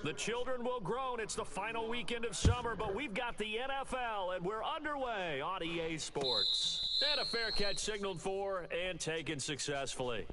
The children will groan. It's the final weekend of summer, but we've got the NFL, and we're underway on EA Sports. And a fair catch signaled for and taken successfully.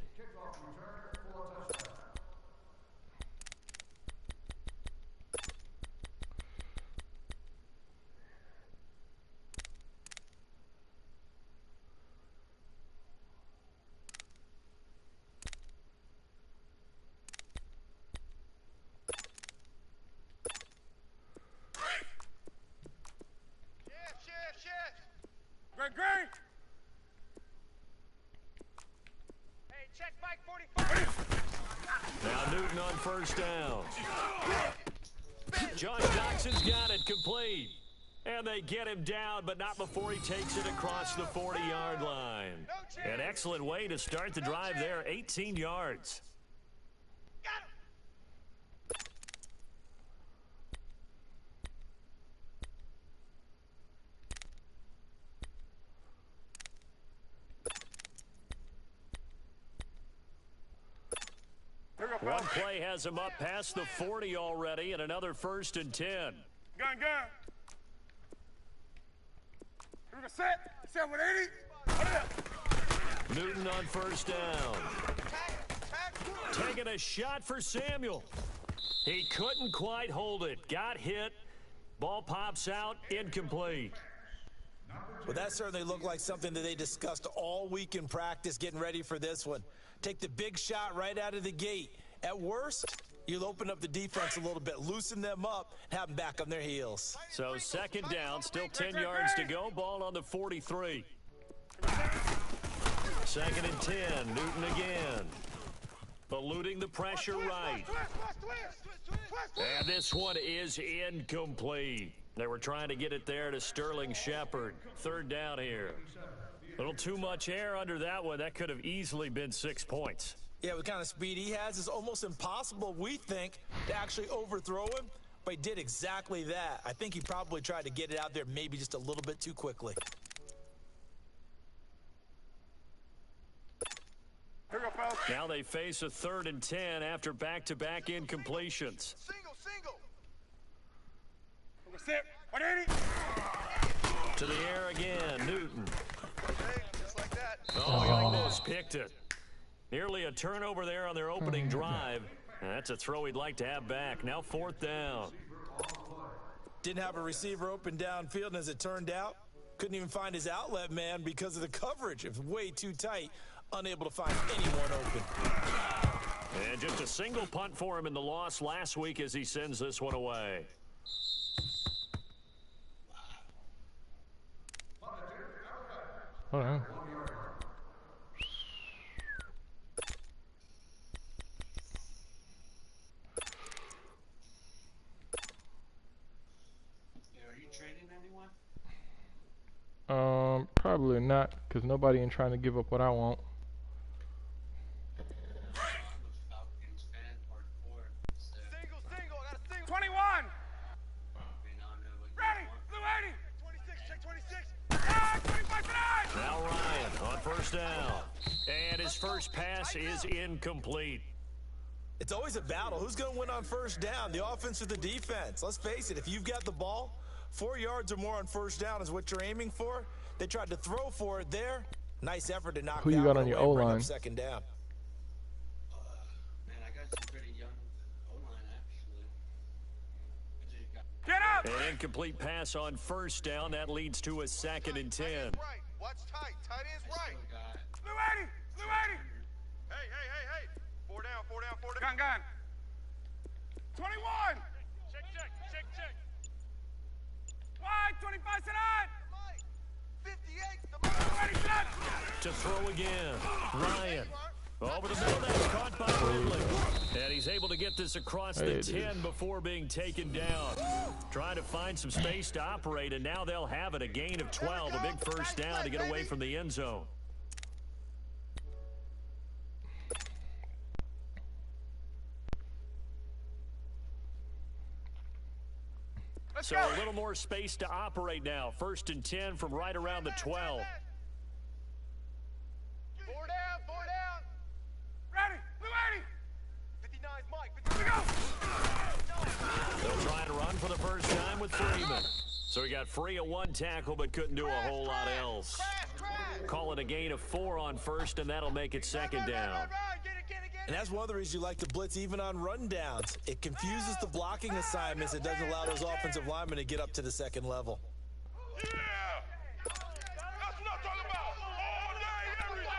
Great. Hey, check Mike 45. Now Newton on first down. Josh Doxson's got it complete. And they get him down, but not before he takes it across the 40-yard line. An excellent way to start the drive there, 18 yards. One play has him up past the 40 already, and another 1st and 10. Gun. Here we go, set 180. Newton on first down. Taking a shot for Samuel. He couldn't quite hold it. Got hit. Ball pops out, incomplete. Well, that certainly looked like something that they discussed all week in practice getting ready for this one. Take the big shot right out of the gate. At worst, you'll open up the defense a little bit, loosen them up, and have them back on their heels. So 2nd down, still 10 yards to go. Ball on the 43. 2nd and 10, Newton again. Eluding the pressure right. And this one is incomplete. They were trying to get it there to Sterling Shepard. 3rd down here. A little too much air under that one. That could have easily been 6 points. Yeah, what kind of speed he has is almost impossible, we think, to actually overthrow him, but he did exactly that. I think he probably tried to get it out there maybe just a little bit too quickly. Now they face a 3rd and 10 after back-to-back incompletions. Single. Set 180. To the air again, Newton. Just like that. Oh, he almost picked it. Nearly a turnover there on their opening drive. And that's a throw he'd like to have back. Now 4th down. Didn't have a receiver open downfield, and as it turned out, couldn't even find his outlet man because of the coverage. It was way too tight, unable to find anyone open. And just a single punt for him in the loss last week as he sends this one away. Hold on. Probably not, because nobody ain't trying to give up what I want. Single. I got a single. 21. Ready. Blue 80. 26. Check 26. 25 tonight. Now Ryan on first down. And his first pass is incomplete. It's always a battle. Who's going to win on first down, the offense or the defense? Let's face it, if you've got the ball, 4 yards or more on first down is what you're aiming for. They tried to throw for it there. Nice effort to knock Who you got on your O-line? 2nd down. Man, I got some pretty young O-line, actually. Get up. An incomplete pass on first down. That leads to a 2nd and 10. Right. Watch tight. Tight ends right. Blue 80. Hey. 4 down. Gun. 21. Check. Wide, 25 tonight. 58. To throw again. Ryan. Over the middle, that's caught by Ridley. And he's able to get this across the 10 before being taken down. Trying to find some space to operate, and now they'll have it. A gain of 12, a big first down to get away from the end zone. So a little more space to operate now. 1st and 10 from right around the 12. 4 down. Ready. Blue 80. 59's Mike. Here we go. with Freeman. So he got free of one tackle but couldn't do a whole lot else. Call it a gain of 4 on first, and that'll make it second down. And that's one of the reasons you like to blitz even on rundowns. It confuses the blocking assignments. It doesn't allow those offensive linemen to get up to the second level. Yeah! That's what I'm talking about! All day, every day!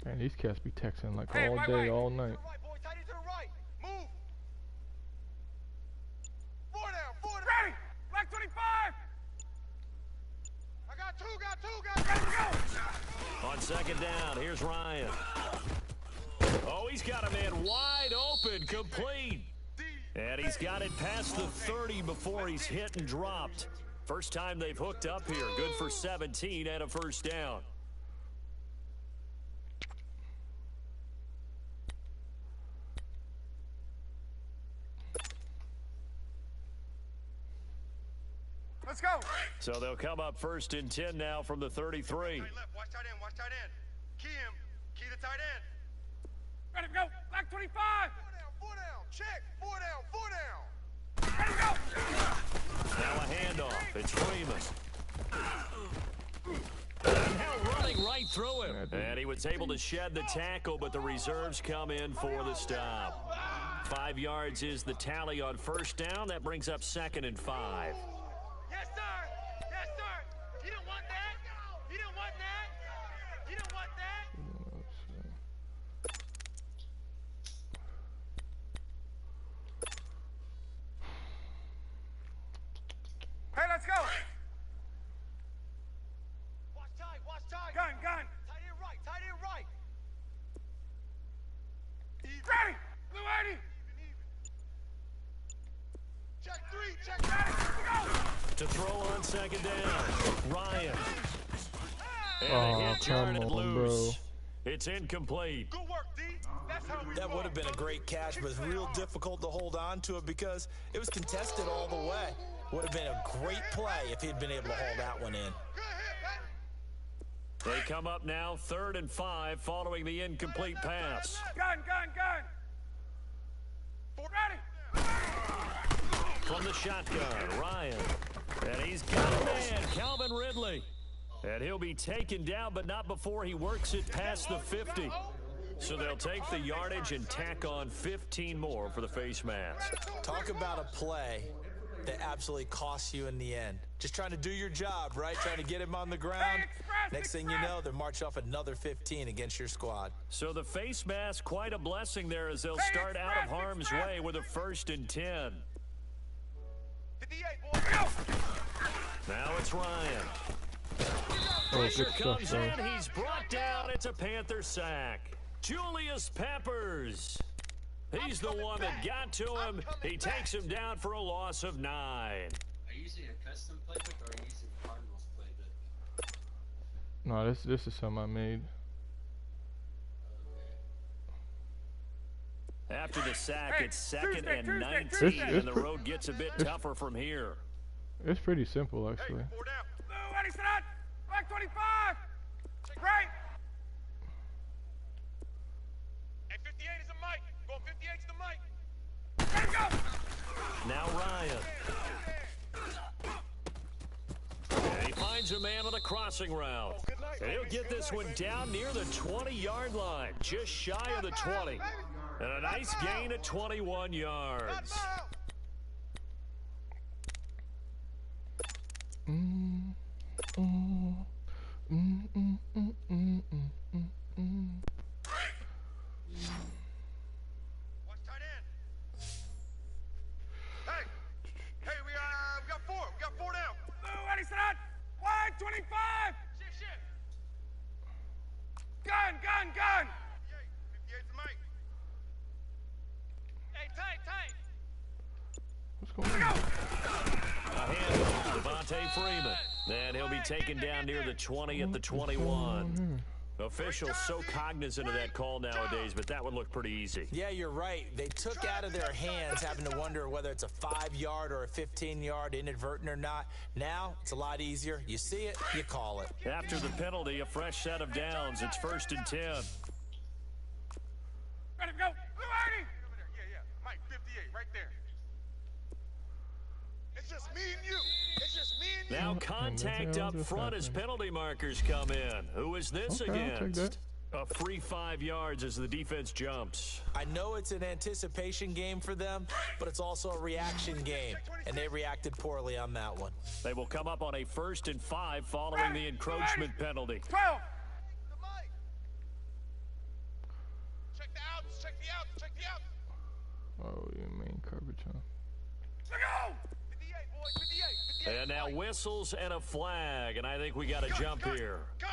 Man, these cats be texting like all day, all night. Right, boy, tight into the right. Move. 4 down, 4 down. Ready! Black 25! I got two, guys, ready to go! On second down, here's Ryan. Oh, he's got a man wide open, complete. And he's got it past the 30 before he's hit and dropped. First time they've hooked up here. Good for 17 and a first down. Let's go! So they'll come up first and 10 now from the 33. Left, watch tight end, watch tight end. Key him, key the tight end. Ready to go, Black 25! 4 down, check, 4 down, 4 down. Ready to go! Now a handoff, it's Freeman. Now running right through him. And he was able to shed the tackle, but the reserves come in for the stop. 5 yards is the tally on first down. That brings up second and 5. Yes, sir! Yes, sir! You don't want that? You don't want that? You don't want that? Hey, let's go! Watch tight, watch tight! Gun! Tight end right, tight end right! Ready! Blue 80! Check 3, check 3! Go! To throw on second down, Ryan. And Oh, a hit come turn and on, loose. It's incomplete. Good work, D. That's how we That would have been a great catch, but it's real difficult to hold on to it because it was contested all the way. Would have been a great play if he'd been able to haul that one in. Good hit, Pat. They come up now 3rd and 5 following the incomplete pass. Gun! Ready! From the shotgun, Ryan. And he's got a man, Calvin Ridley. And he'll be taken down, but not before he works it past the 50. So they'll take the yardage and tack on 15 more for the face mask. Talk about a play that absolutely costs you in the end. Just trying to do your job, right? Trying to get him on the ground. Next thing you know, they're march off another 15 against your squad. So the face mask, quite a blessing there as they'll start out of harm's way with a 1st and 10. 58, boy. Go! Now it's Ryan. Oh, Pressure good stuff, comes bro. in, he's brought down, it's a Panther sack. Julius Peppers. He's the one that got to him. He takes him down for a loss of 9. Are you using a custom playbook or are you using Cardinals playbook? No, this is something I made. After the sack, it's second and 19, It's and the road gets a bit tougher from here. It's pretty simple, actually. 4 down. Blue, ready, set. Black 25. Right. Hey, 58 is a mic. Going 58 to the mic. Ready, go. Now Ryan. And he finds a man on a crossing route. And he'll get this one down near the 20-yard line, just shy of the 20. And a nice gain of 21 yards. Watch tight end. Hey, we got 4. We got 4 down. Blue, ready, set. Wide 25. Shift. Gun. 58's the mic. Hey, tight. What's going on? A handoff to Devontae Freeman. And he'll be taken down near the 20 at the 21. Officials so cognizant of that call nowadays, but that would look pretty easy. Yeah, you're right. They took out of their hands having to wonder whether it's a 5-yard or a 15-yard, inadvertent or not. Now, it's a lot easier. You see it, you call it. After the penalty, a fresh set of downs. It's 1st and 10. Ready to go. Blue 80. Over there. Yeah. Mike, 58, right there. It's just me and you. It's just me and you. Now contact up front as penalty markers come in. Who is this Okay, I'll take against? that. A free 5 yards as the defense jumps. I know it's an anticipation game for them, but it's also a reaction game, and they reacted poorly on that one. They will come up on a 1st and 5 following the encroachment penalty. 12. Check the outs. Check the outs. Check the outs. Oh, you mean coverage, huh? Let's go. 58, boys. 58. 58. And now whistles and a flag, and I think we got to jump here. Cut.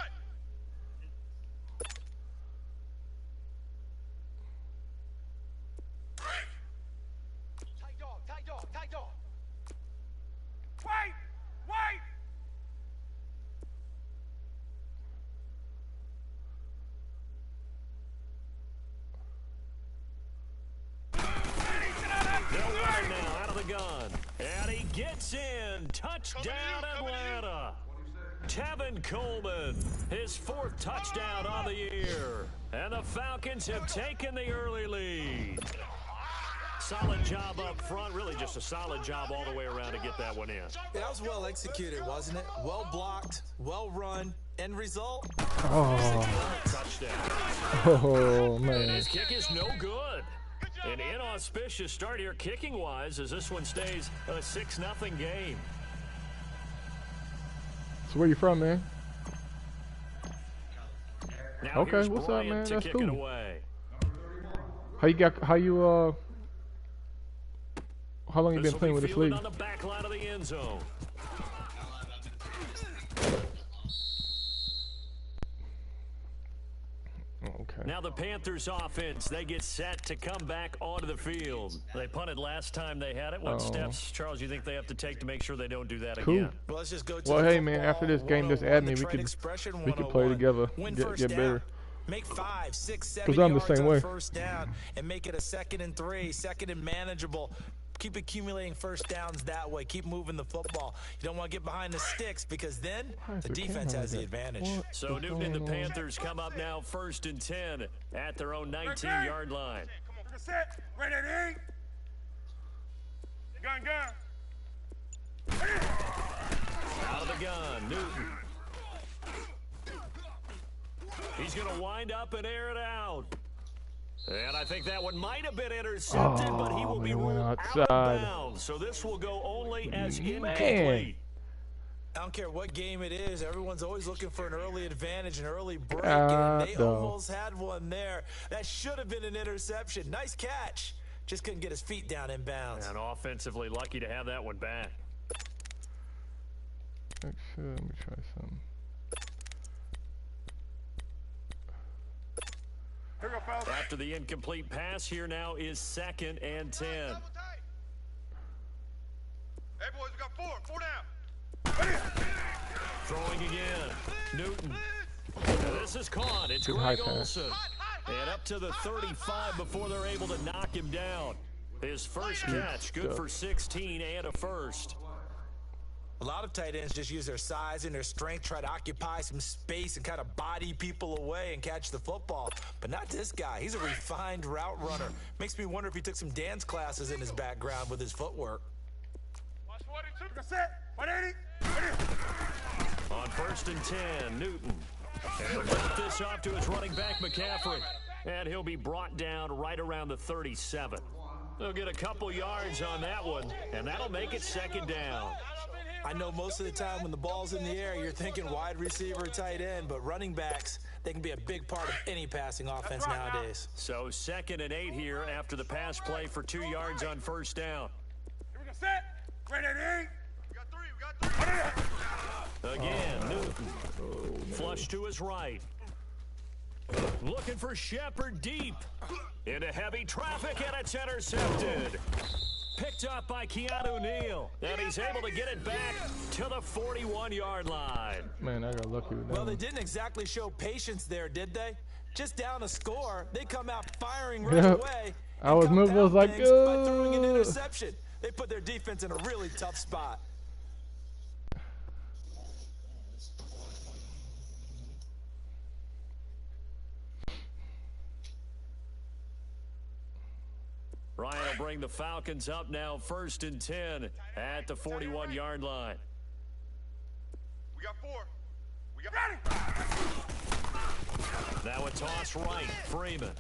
Tight dog. Wait! They're running now out of the gun. And he gets in. Touchdown, Atlanta. Tevin Coleman, his 4th touchdown on the year. And the Falcons have taken the early lead. Solid job up front, really just a solid job all the way around to get that one in. That was well executed, wasn't it? Well blocked, well run. End result? Oh, Touchdown. oh And man. his kick is no good. An inauspicious start here kicking-wise as this one stays a 6-0 game. So where you from, man? Now Okay, here's what's up, Bryant man? to That's kick it cool. away. How long you been This will playing be with this fielded league? on the back line of the end zone. Okay. Now the Panthers offense, they get set to come back onto the field. They punted last time they had it. What steps, Charles, you think they have to take to make sure they don't do that Cool. again? Well, let's just go to Well, the hey man, football after this game, just add 101, me. the We trade could expression play 101. together. Win Get first better. down. Make 5, 6, 7 'Cause I'm the yards same on way. first down and make it a 2nd and 3, 2nd and manageable. Keep accumulating first downs that way. Keep moving the football. You don't want to get behind the sticks because then Why is the the defense camera has the like that? advantage. What So is Newton and the going on? Panthers come up now 1st and 10 at their own 19-yard line. Come on. Set. Ready to eat. Gun. Out of the gun, Newton. He's going to wind up and air it out. And I think that one might have been intercepted, but he will be it went ruled out of outside. bounds. So this will go only as Man. incomplete. I don't care what game it is. Everyone's always looking for an early advantage, an early break, God, and they no. almost had one there. That should have been an interception. Nice catch. Just couldn't get his feet down in bounds. And offensively lucky to have that one back. Actually, let me try something. Here we go, fellas. After the incomplete pass, here now is 2nd and 10. Double tight. Hey, boys, we got 4 down. Throwing again. Newton. And this is caught. It's Good high Greg pass. Olsen. And up to the 35 before they're able to knock him down. His first catch, good stuff. for 16 and a first. A lot of tight ends just use their size and their strength, try to occupy some space and kind of body people away and catch the football. But not this guy. He's a refined route runner. Makes me wonder if he took some dance classes in his background with his footwork. Watch 42. Set. 180. On 1st and 10, Newton. And he'll drop this off to his running back, McCaffrey. And he'll be brought down right around the 37. They'll get a couple yards on that one, and that'll make it 2nd down. I know most of the time when the ball's in the air, you're thinking wide receiver, tight end, but running backs, they can be a big part of any passing offense nowadays. So 2nd and 8 here after the pass play for 2 yards on 1st down. Here we go. Set. Ready to eat. We got 3. Again, Newton. Flush to his right. Looking for Shepard deep. Into heavy traffic, and it's intercepted. Picked up by Keanu Neal. And he's able to get it back to the 41-yard line. Man, I got lucky with that. Well, they one. didn't exactly show patience there, did they? Just down a score, they come out firing right Yep. away. I was and moving, I was compound like, things by throwing an "Ugh." interception. They put their defense in a really tough spot. That'll bring the Falcons up now 1st and 10 at the 41-yard line. We got 4. We got ready. Now a toss right. Freeman.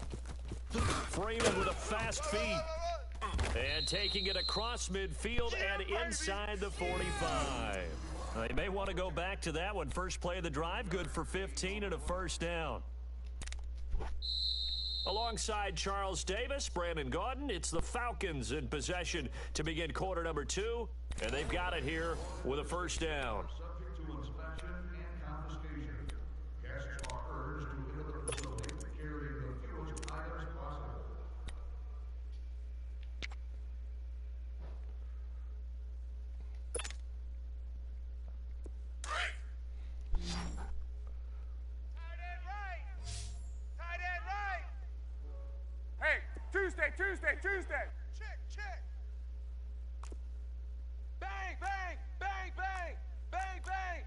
Freeman with a fast feet. And taking it across midfield and inside the 45. They may want to go back to that one. First play of the drive, good for 15 and a first down. Alongside Charles Davis, Brandon Gaudin, it's the Falcons in possession to begin quarter number 2. And they've got it here with a first down. Subject to inspection and confiscation. Guests are urged to enter the facility carrying the fewest items possible. Tight end right. Tight end right. Hey, Tuesday. Check. Bang, bang, bang, bang, bang, bang.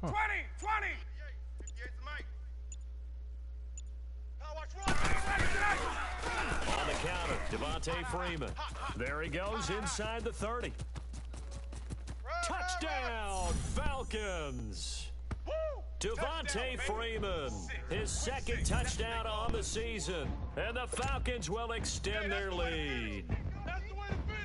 20. 58's the mic. Power watch run. On the counter, Devontae Freeman. There he goes inside the 30. Touchdown, Falcons. Devontae Freeman, his second touchdown on the season. And the Falcons will extend their lead.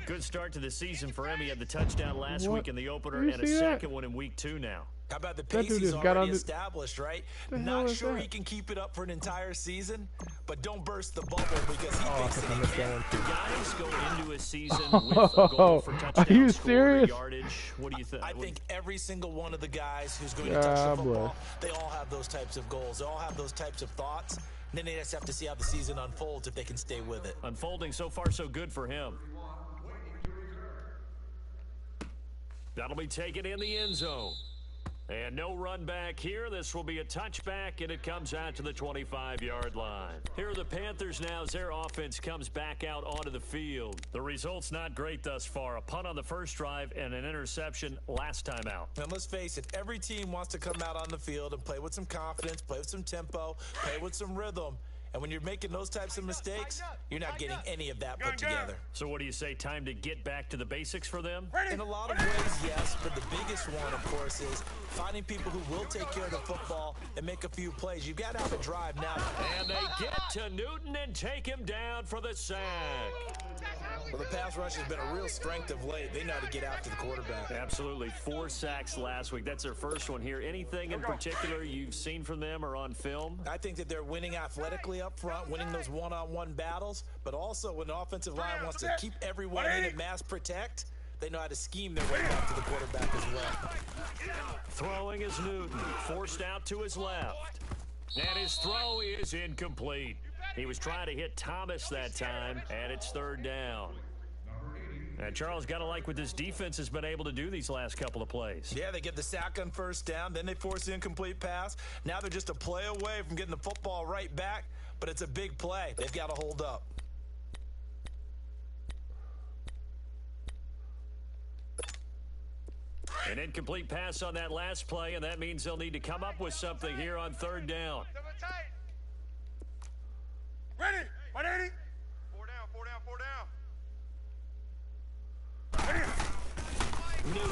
Good start to the season for him. He had the touchdown last week in the opener and a second one in week 2 now. How about the That pace dude he's just got already on the- established, right? The hell Not is sure that? he can keep it up for an entire season, but don't burst the bubble because he Oh, I thinks think I that he missed can. that one too. Guys go into a season with a goal for touchdown Are you score or serious? yardage. What do you think? I think every single one of the guys who's going to touch the God football, bless. they all have those types of goals. They all have those types of thoughts. And then they just have to see how the season unfolds if they can stay with it. Unfolding so far so good for him. That'll be taken in the end zone. And no run back here. This will be a touchback, and it comes out to the 25-yard line. Here are the Panthers now as their offense comes back out onto the field. The result's not great thus far. A punt on the first drive and an interception last time out. And let's face it, every team wants to come out on the field and play with some confidence, play with some tempo, play with some rhythm. And when you're making those types of mistakes, you're not getting any of that put together. So what do you say, time to get back to the basics for them? In a lot of ways, yes, but the biggest one, of course, is finding people who will take care of the football and make a few plays. You've got to have a drive now. And they get to Newton and take him down for the sack. Well, the pass rush has been a real strength of late. They know how to get after the quarterback. Absolutely. 4 sacks last week. That's their first one here. Anything in particular you've seen from them or on film? I think that they're winning athletically up front, winning those one-on-one battles, but also when the offensive line wants to keep everyone in and mass protect, they know how to scheme their way back to the quarterback as well. Throwing is Newton, forced out to his left. And his throw is incomplete. He was trying to hit Thomas that time, and it's 3rd down. And Charles, got to like what this defense has been able to do these last couple of plays. Yeah, they get the sack on first down, then they force the incomplete pass. Now they're just a play away from getting the football right back, but it's a big play. They've got to hold up. An incomplete pass on that last play, and that means they'll need to come up with something here on 3rd down. Ready? 180. 4 down. Newton.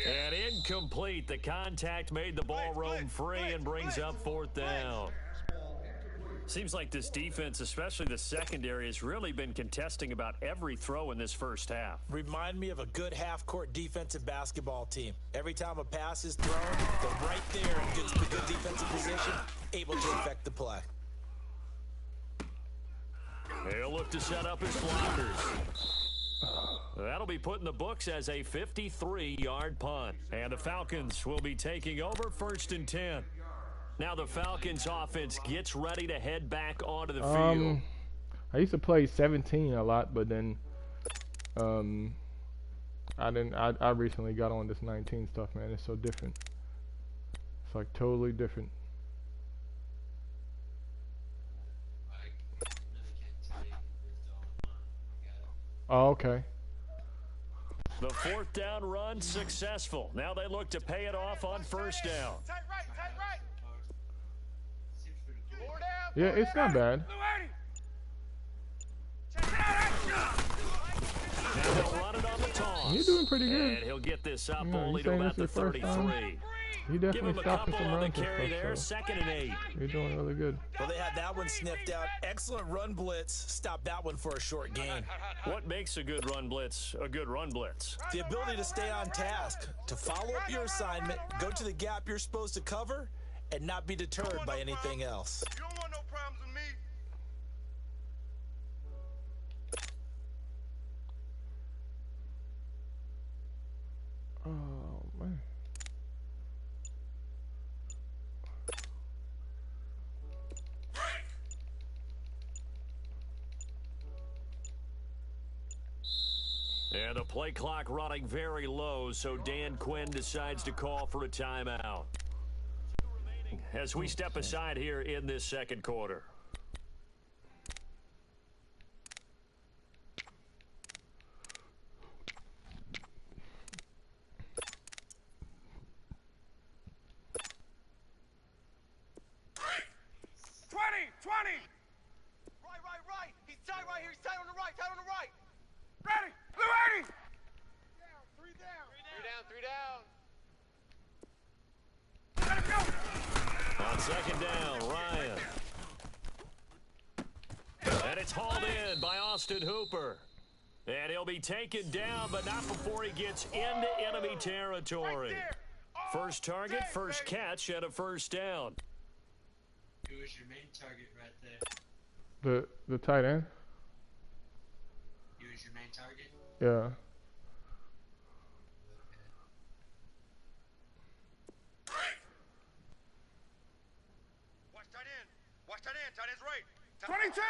And incomplete. The contact made the ball roam free and brings up 4th down. Seems like this defense, especially the secondary, has really been contesting about every throw in this first half. Remind me of a good half-court defensive basketball team. Every time a pass is thrown, they're right there in good defensive position, able to affect the play. He'll look to set up his blockers. That'll be put in the books as a 53-yard punt. And the Falcons will be taking over 1st and 10. Now the Falcons offense gets ready to head back onto the field. I used to play 17 a lot, but then I recently got on this 19 stuff, man. It's so different. It's like totally different. Oh, okay. The 4th down run successful. Now they look to pay it off on 1st down. Tight right. Yeah, it's not bad. And he'll run it on the toss. You're doing pretty good. And he'll get this up Yeah, only you to saying about this the is your first time? 33. You're Give definitely him a stopping couple some on the runs and carry there, stuff, 2nd and 8. so you're doing really good. Well, they had that one sniffed out. Excellent run blitz. Stop that one for a short gain. What makes a good run blitz a good run blitz? The ability to stay on task, to follow up your assignment, go to the gap you're supposed to cover, and not be deterred by anything else. You don't want no problems with me. Oh, man. And the play clock running very low, so Dan Quinn decides to call for a timeout. As we step aside here in this second quarter. Right. He's tight right here. He's tight on the right. Tight on the right. Ready! Blue 80! Three down. On 2nd down, Ryan. And it's hauled in by Austin Hooper. And he'll be taken down, but not before he gets into enemy territory. First target, first catch, and a first down. Who was your main target right there? The tight end? He was your main target? Yeah. Watch tight end. Tight end's right. 22!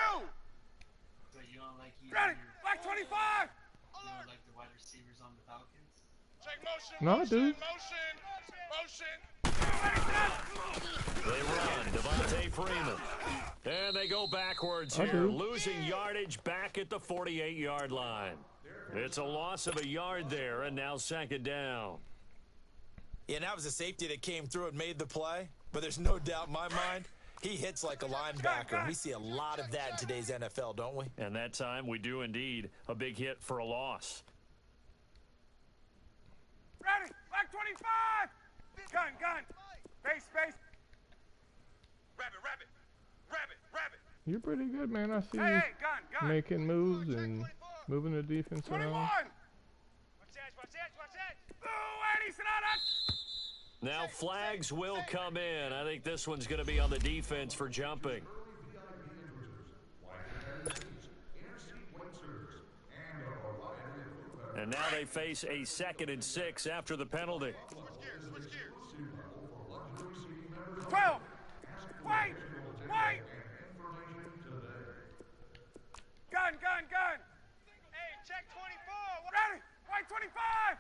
So you don't like using Ready! your, Black 25! you don't like the wide receivers on the Falcons? Check motion. No, dude. Motion. They run, Devontae Freeman. And they go backwards I here, do. losing yardage back at the 48-yard line. It's a loss of a yard there, and now 2nd down. Yeah, and that was a safety that came through and made the play, but there's no doubt in my mind, he hits like a linebacker. And we see a lot of that in today's NFL, don't we? And that time we do indeed a big hit for a loss. Ready! Black 25! Gun! Space! Rabbit. You're pretty good, man. I see Hey, you gun! making moves and moving the defense 21! around. Watch that. Blue 80, sit on that! Now flags will come in. I think this one's going to be on the defense for jumping. And now they face a 2nd and 6 after the penalty. Switch gears. 12! Wait! Gun! Hey, check 24. Ready! White 25!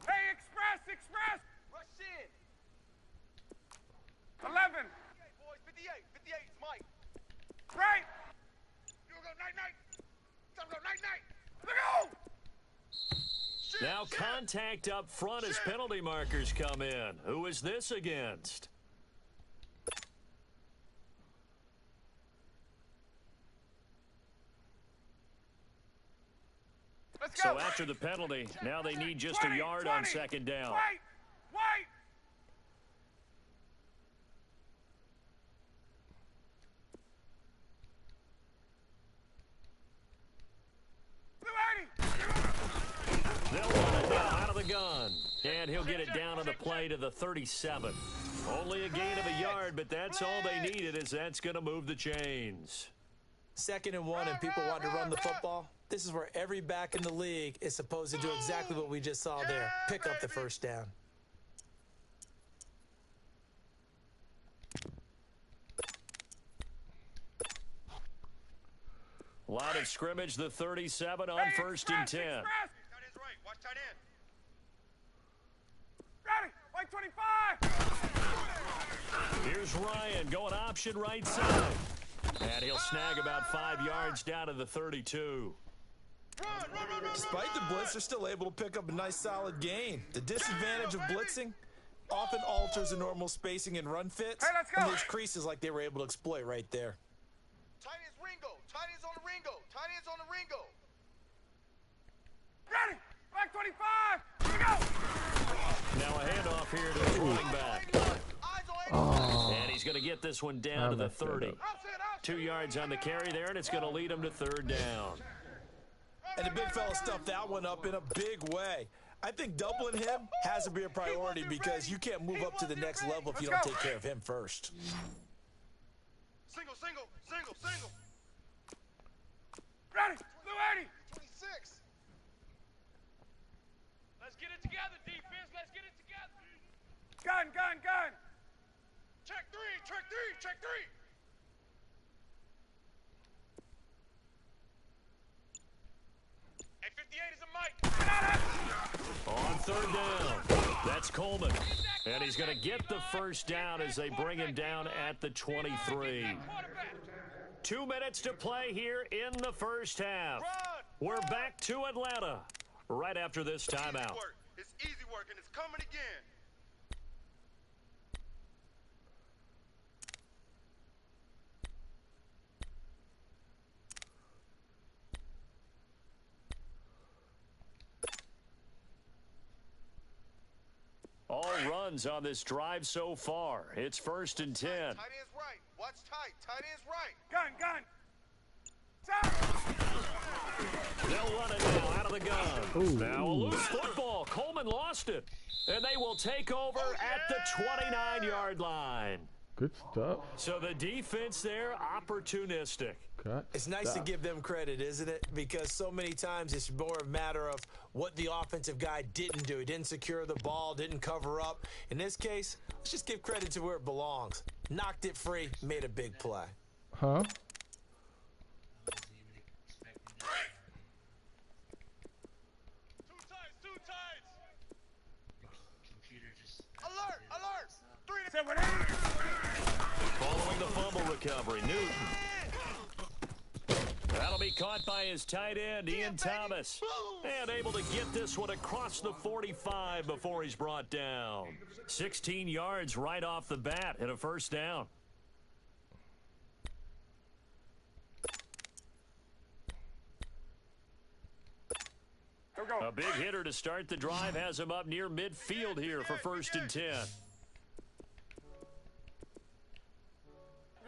Hey, express! Rush in. 11! 58, boys. 58 is Mike. Right! You go night. Look out! Now contact up front as penalty markers come in. Who is this against? Let's go! So after the penalty, now they need just a yard on 2nd down. Wait! Blue 80! They'll run it now out of the gun. And he'll get it down on the play to the 37. Only a gain of a yard, but that's all they needed, as that's going to move the chains. 2nd and 1 and people want to run the football. This is where every back in the league is supposed to do exactly what we just saw there. Pick up the first down. Line of scrimmage, the 37 on 1st and 10. Tight end's right. Watch tight end. Ready! White 25! Here's Ryan going option right side. And he'll snag about 5 yards down to the 32. Despite the blitz, they're still able to pick up a nice solid gain. The disadvantage of blitzing, often alters the normal spacing and run fits. Hey, let's go. And there's creases like they were able to exploit right there. Tight ends Ringo. Tight ends on the Ringo. Tight ends on the Ringo. Ready! Back 25! Here we go! Now a handoff here to the running back. And he's going to get this one down to the 30. 2 yards on the carry there, and it's going to lead him to third down. And the big fella stuffed that one up in a big way. I think doubling him has to be a priority because you can't move up to the next level if you don't take care of him first. Single, single, single, single. Ready! Blue 80! 26. Let's get it together, defense. Let's get it together. Gun, gun, gun. Check three, check three, check three. Hey, 58 is a mic. On third down, that's Coleman. And he's going to get the first down as they bring him down at the 23. 2 minutes to play here in the first half. We're back to Atlanta right after this timeout. It's easy work, and it's coming again. All runs on this drive so far. It's 1st and 10. Tight end's right. Watch tight. Tight end's right. Gun, gun. They'll run it now out of the gun. Now a loose football. Coleman lost it. And they will take over at the 29-yard line. Good stuff. So the defense there, opportunistic. It's nice to give them credit, isn't it? Because so many times it's more a matter of what the offensive guy didn't do. He didn't secure the ball, didn't cover up. In this case, let's just give credit to where it belongs. Knocked it free, made a big play. Huh? Two tights. Computer just. Alert, alert. 3 to 7, 8. Following the fumble recovery, Newton. That'll be caught by his tight end, Ian Thomas. And able to get this one across the 45 before he's brought down. 16 yards right off the bat and a first down. A big hitter to start the drive has him up near midfield here for 1st and 10.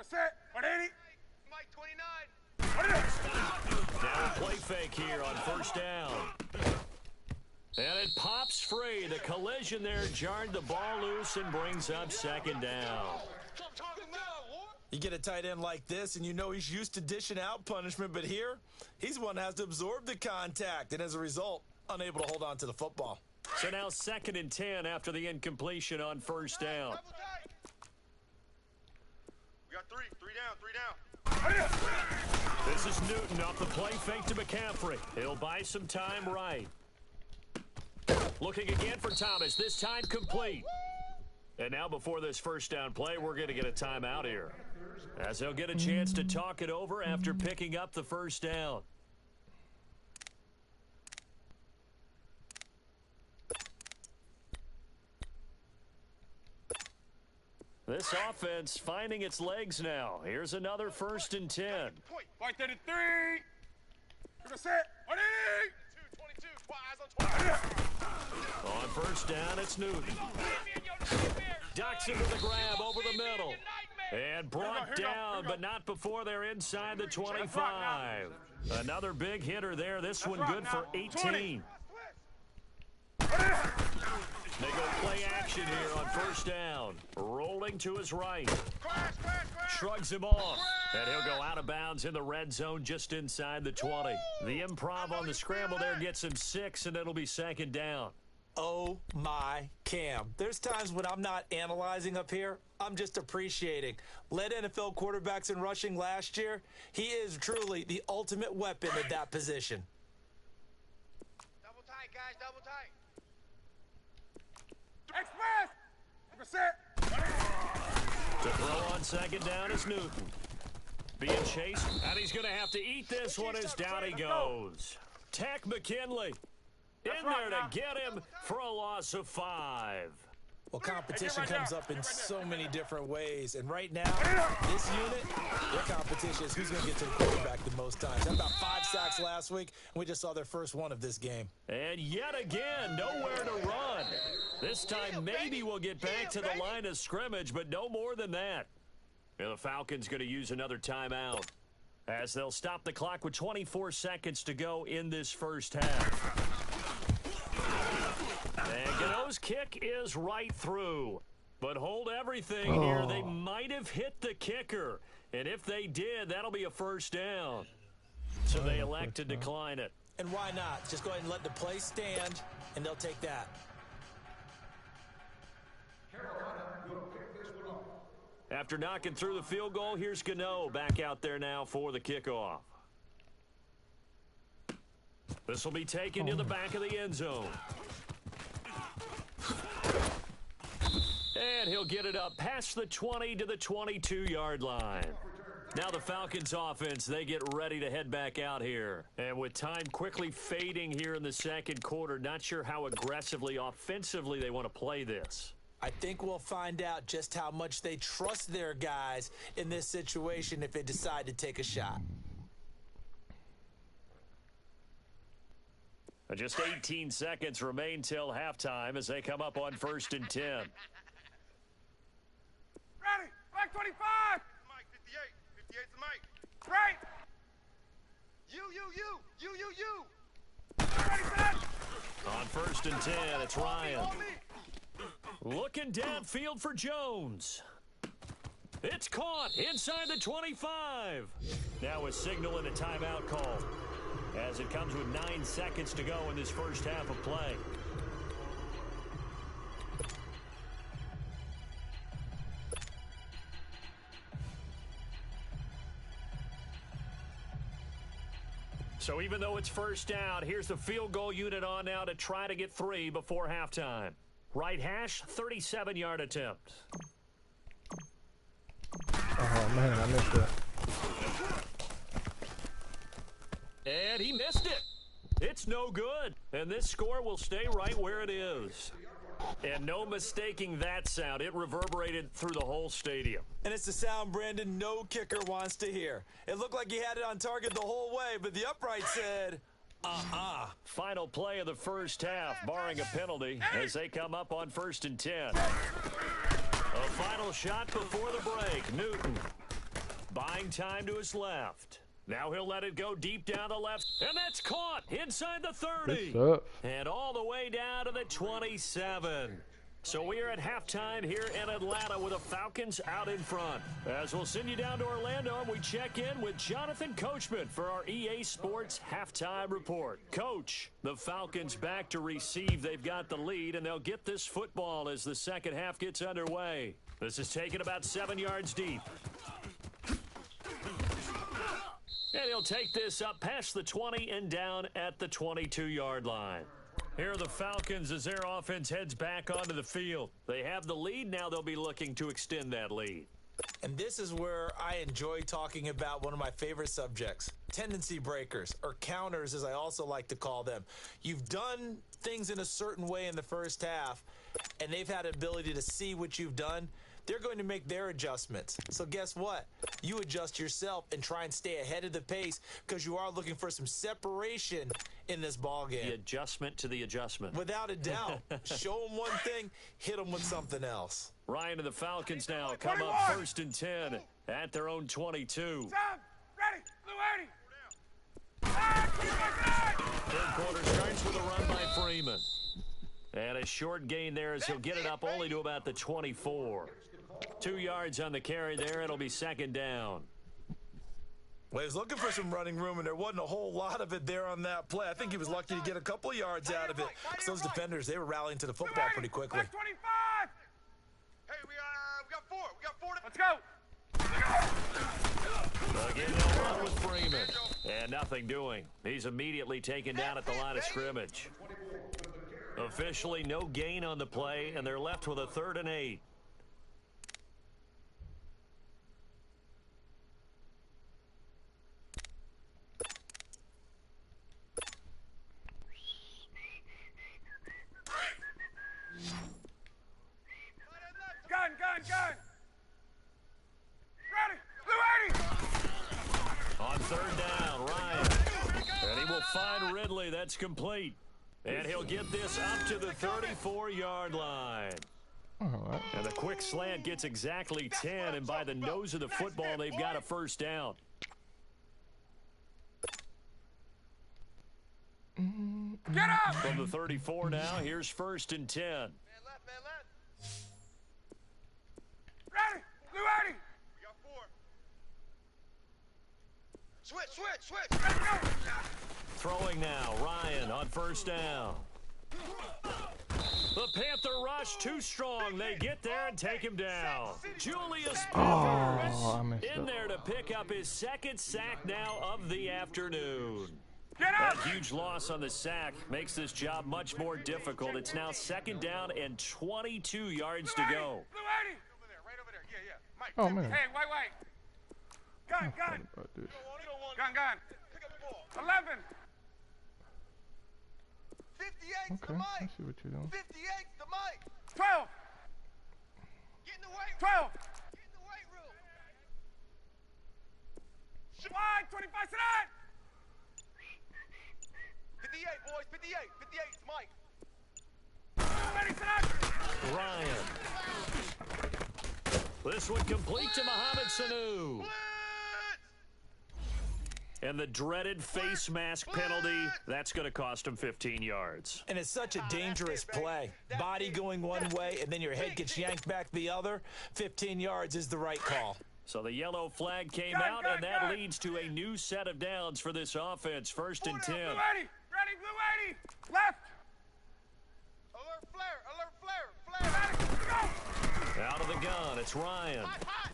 Set. 180. Mike 29. Now a play fake here on 1st down. And it pops free. The collision there jarred the ball loose and brings up 2nd down. You get a tight end like this, and you know he's used to dishing out punishment, but here, he's the one that has to absorb the contact, and as a result, unable to hold on to the football. So now 2nd and 10 after the incompletion on 1st down. We got three down. This is Newton off the play fake to McCaffrey. He'll buy some time right. Looking again for Thomas, this time complete. And now before this first down play, we're going to get a timeout here, as they'll get a chance to talk it over after picking up the first down. This offense finding its legs now. Here's another 1st and 10. White 33. Give a set. 180. 22. Eyes on 20. On 1st down, it's Newton. Ducks into the grab over the middle. And brought down, but not before they're inside the 25. Another big hitter there. This one good for 18. They go play action here on 1st down. Rolling to his right. Shrugs him off. And he'll go out of bounds in the red zone just inside the 20. The improv on the scramble there gets him 6, and it'll be 2nd down. Oh my Cam. There's times when I'm not analyzing up here. I'm just appreciating. Led NFL quarterbacks in rushing last year. He is truly the ultimate weapon at that position. Double tight, guys. Double tight. Express. Give a set. To throw on 2nd down is Newton. Being chased, and he's going to have to eat this one as down he goes. Tack McKinley in there to get him for a loss of 5. Well, competition comes up in so many different ways. And right now, this unit, their competition is who's going to get to the quarterback the most times. They had about 5 sacks last week, and we just saw their first one of this game. And yet again, nowhere to run. This time, maybe we'll get back to the line of scrimmage, but no more than that. And the Falcons going to use another timeout as they'll stop the clock with 24 seconds to go in this first half. And Gano's kick is right through. But hold everything here. They might have hit the kicker. And if they did, that'll be a first down. So they elect to decline it. And why not? Just go ahead and let the play stand, and they'll take that. After knocking through the field goal, here's Gano back out there now for the kickoff. This will be taken to the back of the end zone. And he'll get it up past the 20 to the 22-yard line. Now the Falcons offense, they get ready to head back out here. And with time quickly fading here in the second quarter, not sure how aggressively, offensively they want to play this. I think we'll find out just how much they trust their guys in this situation if they decide to take a shot. Just 18 seconds remain till halftime as they come up on 1st and 10. Ready. Back 25. Mike, 58. 58's the Mike. Right. You. Ready, set. On 1st and 10, it's Ryan. On me. Looking downfield for Jones. It's caught inside the 25. Now a signal and a timeout call as it comes with 9 seconds to go in this first half of play. So even though it's first down, here's the field goal unit on now to try to get 3 before halftime. Right hash, 37-yard attempt. Oh, man, I missed it. And he missed it. It's no good. And this score will stay right where it is. And no mistaking that sound. It reverberated through the whole stadium. And it's the sound Brandon no kicker wants to hear. It looked like he had it on target the whole way, but the upright said, Final play of the first half, barring a penalty, as they come up on 1st and 10. A final shot before the break. Newton buying time to his left. Now he'll let it go deep down the left, and that's caught inside the 30. What's up? And all the way down to the 27. So we are at halftime here in Atlanta with the Falcons out in front. As we'll send you down to Orlando, and we check in with Jonathan Coachman for our EA Sports Halftime Report. Coach, the Falcons back to receive. They've got the lead, and they'll get this football as the second half gets underway. This is taken about 7 yards deep. And he'll take this up past the 20 and down at the 22-yard line. Here are the Falcons as their offense heads back onto the field. They have the lead. Now they'll be looking to extend that lead. and this is where I enjoy talking about one of my favorite subjects, tendency breakers, or counters as I also like to call them. You've done things in a certain way in the first half, and they've had an ability to see what you've done. They're going to make their adjustments. So guess what? You adjust yourself and try and stay ahead of the pace because you are looking for some separation in this ball game. The adjustment to the adjustment. Without a doubt. Show them one thing, hit them with something else. Ryan and the Falcons now come up 1st and 10 at their own 22. Ready, Blue 80. Third quarter starts with a run by Freeman. And a short gain there as he'll get it up only to about the 24. 2 yards on the carry there. It'll be second down. Well, he was looking for some running room, and there wasn't a whole lot of it there on that play. I think he was lucky to get a couple of yards out of it because those defenders, they were rallying to the football pretty quickly. 25. Hey, we got four. We got four. Let's go. Again, they'll run with Freeman. And nothing doing. He's immediately taken down at the line of scrimmage. Officially no gain on the play, and they're left with a 3rd and 8. find Ridley. That's complete. And he'll get this up to the 34-yard line. Alright. And the quick slant gets exactly 10, and by the nose of the football, they've got a first down. Get up! From the 34 now, here's 1st and 10. Man left, man left. Ready! Blue 80! We got 4. Switch. Ready, go! Throwing now, Ryan on 1st down. The Panther rush too strong. They get there and take him down. Julius Peppers I messed in up. there to pick up his 2nd sack now of the afternoon. Get up! That huge loss on the sack makes this job much more difficult. It's now 2nd down and 22 yards to go. Blue 80! Over there, right over there. Yeah. Mike, Oh, man. Hey, wait. Gun. About this. Gun. pick up the ball. 11. 58's Okay, the I mic. see what you're doing. 58's the mic. 12. Get in the weight 12. room. Get in the weight room. Wide, 25, sit down. 58, boys. 58. 58's Mike. Ready, sit down. Ryan. This one complete to Mohamed Sanu. Blitz. And the dreaded face mask penalty, that's going to cost him 15 yards. And it's such a dangerous play. Body going one way, and then your head gets yanked back the other. 15 yards is the right call. So the yellow flag came Gun, out, and that gun. leads to a new set of downs for this offense. 1st and 10. Blue 80. Ready, blue 80. Left. Alert flare. Ready, go. Out of the gun, it's Ryan. Hot.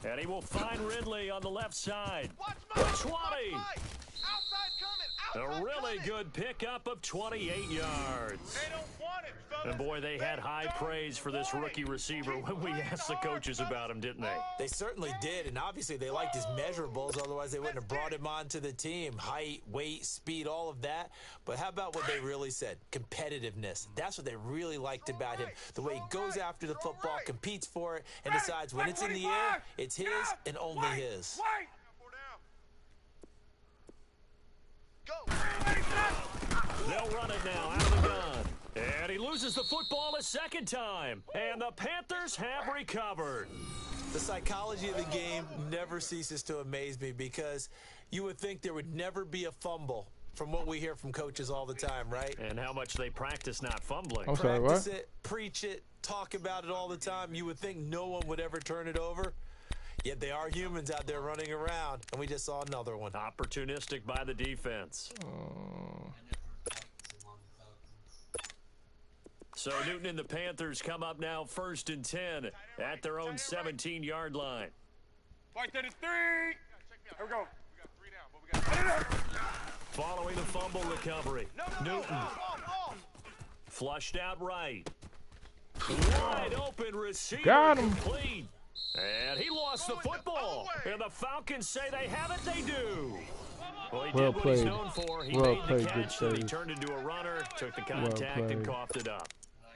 And he will find Ridley on the left side. Watch The Mike. 20. Outside coming. A really good pickup of 28 yards. They don't want it, fellas. And boy, they had high praise for this rookie receiver when we asked the coaches about him, didn't they? They certainly did, and obviously they liked his measurables, otherwise they wouldn't have brought him onto the team. Height, weight, speed, all of that. But how about what they really said? Competitiveness. That's what they really liked about him. The way he goes after the football, competes for it, and decides when it's in the air, it's his and only his. Wait. 4 down. Go. They'll run it now out of the gun. And he loses the football a 2nd time. And the Panthers have recovered. The psychology of the game never ceases to amaze me because you would think there would never be a fumble from what we hear from coaches all the time, right? And how much they practice not fumbling. I'm sorry, Practice what? it, preach it, talk about it all the time. You would think no one would ever turn it over. Yet they are humans out there running around, and we just saw another one. Opportunistic by the defense. So Newton and the Panthers come up now 1st and 10 at their own 17-yard line. White 33. Here we go. We got 3 down, but we got Following the fumble recovery, Newton off. flushed out right. Wide open receiver Got him. complete. And he lost the football. And the Falcons say they have it, they do. Well, he Well did what he's played. known for. He Well made the played, good catch, then he save. turned into a runner, took the contact, and played. coughed it up.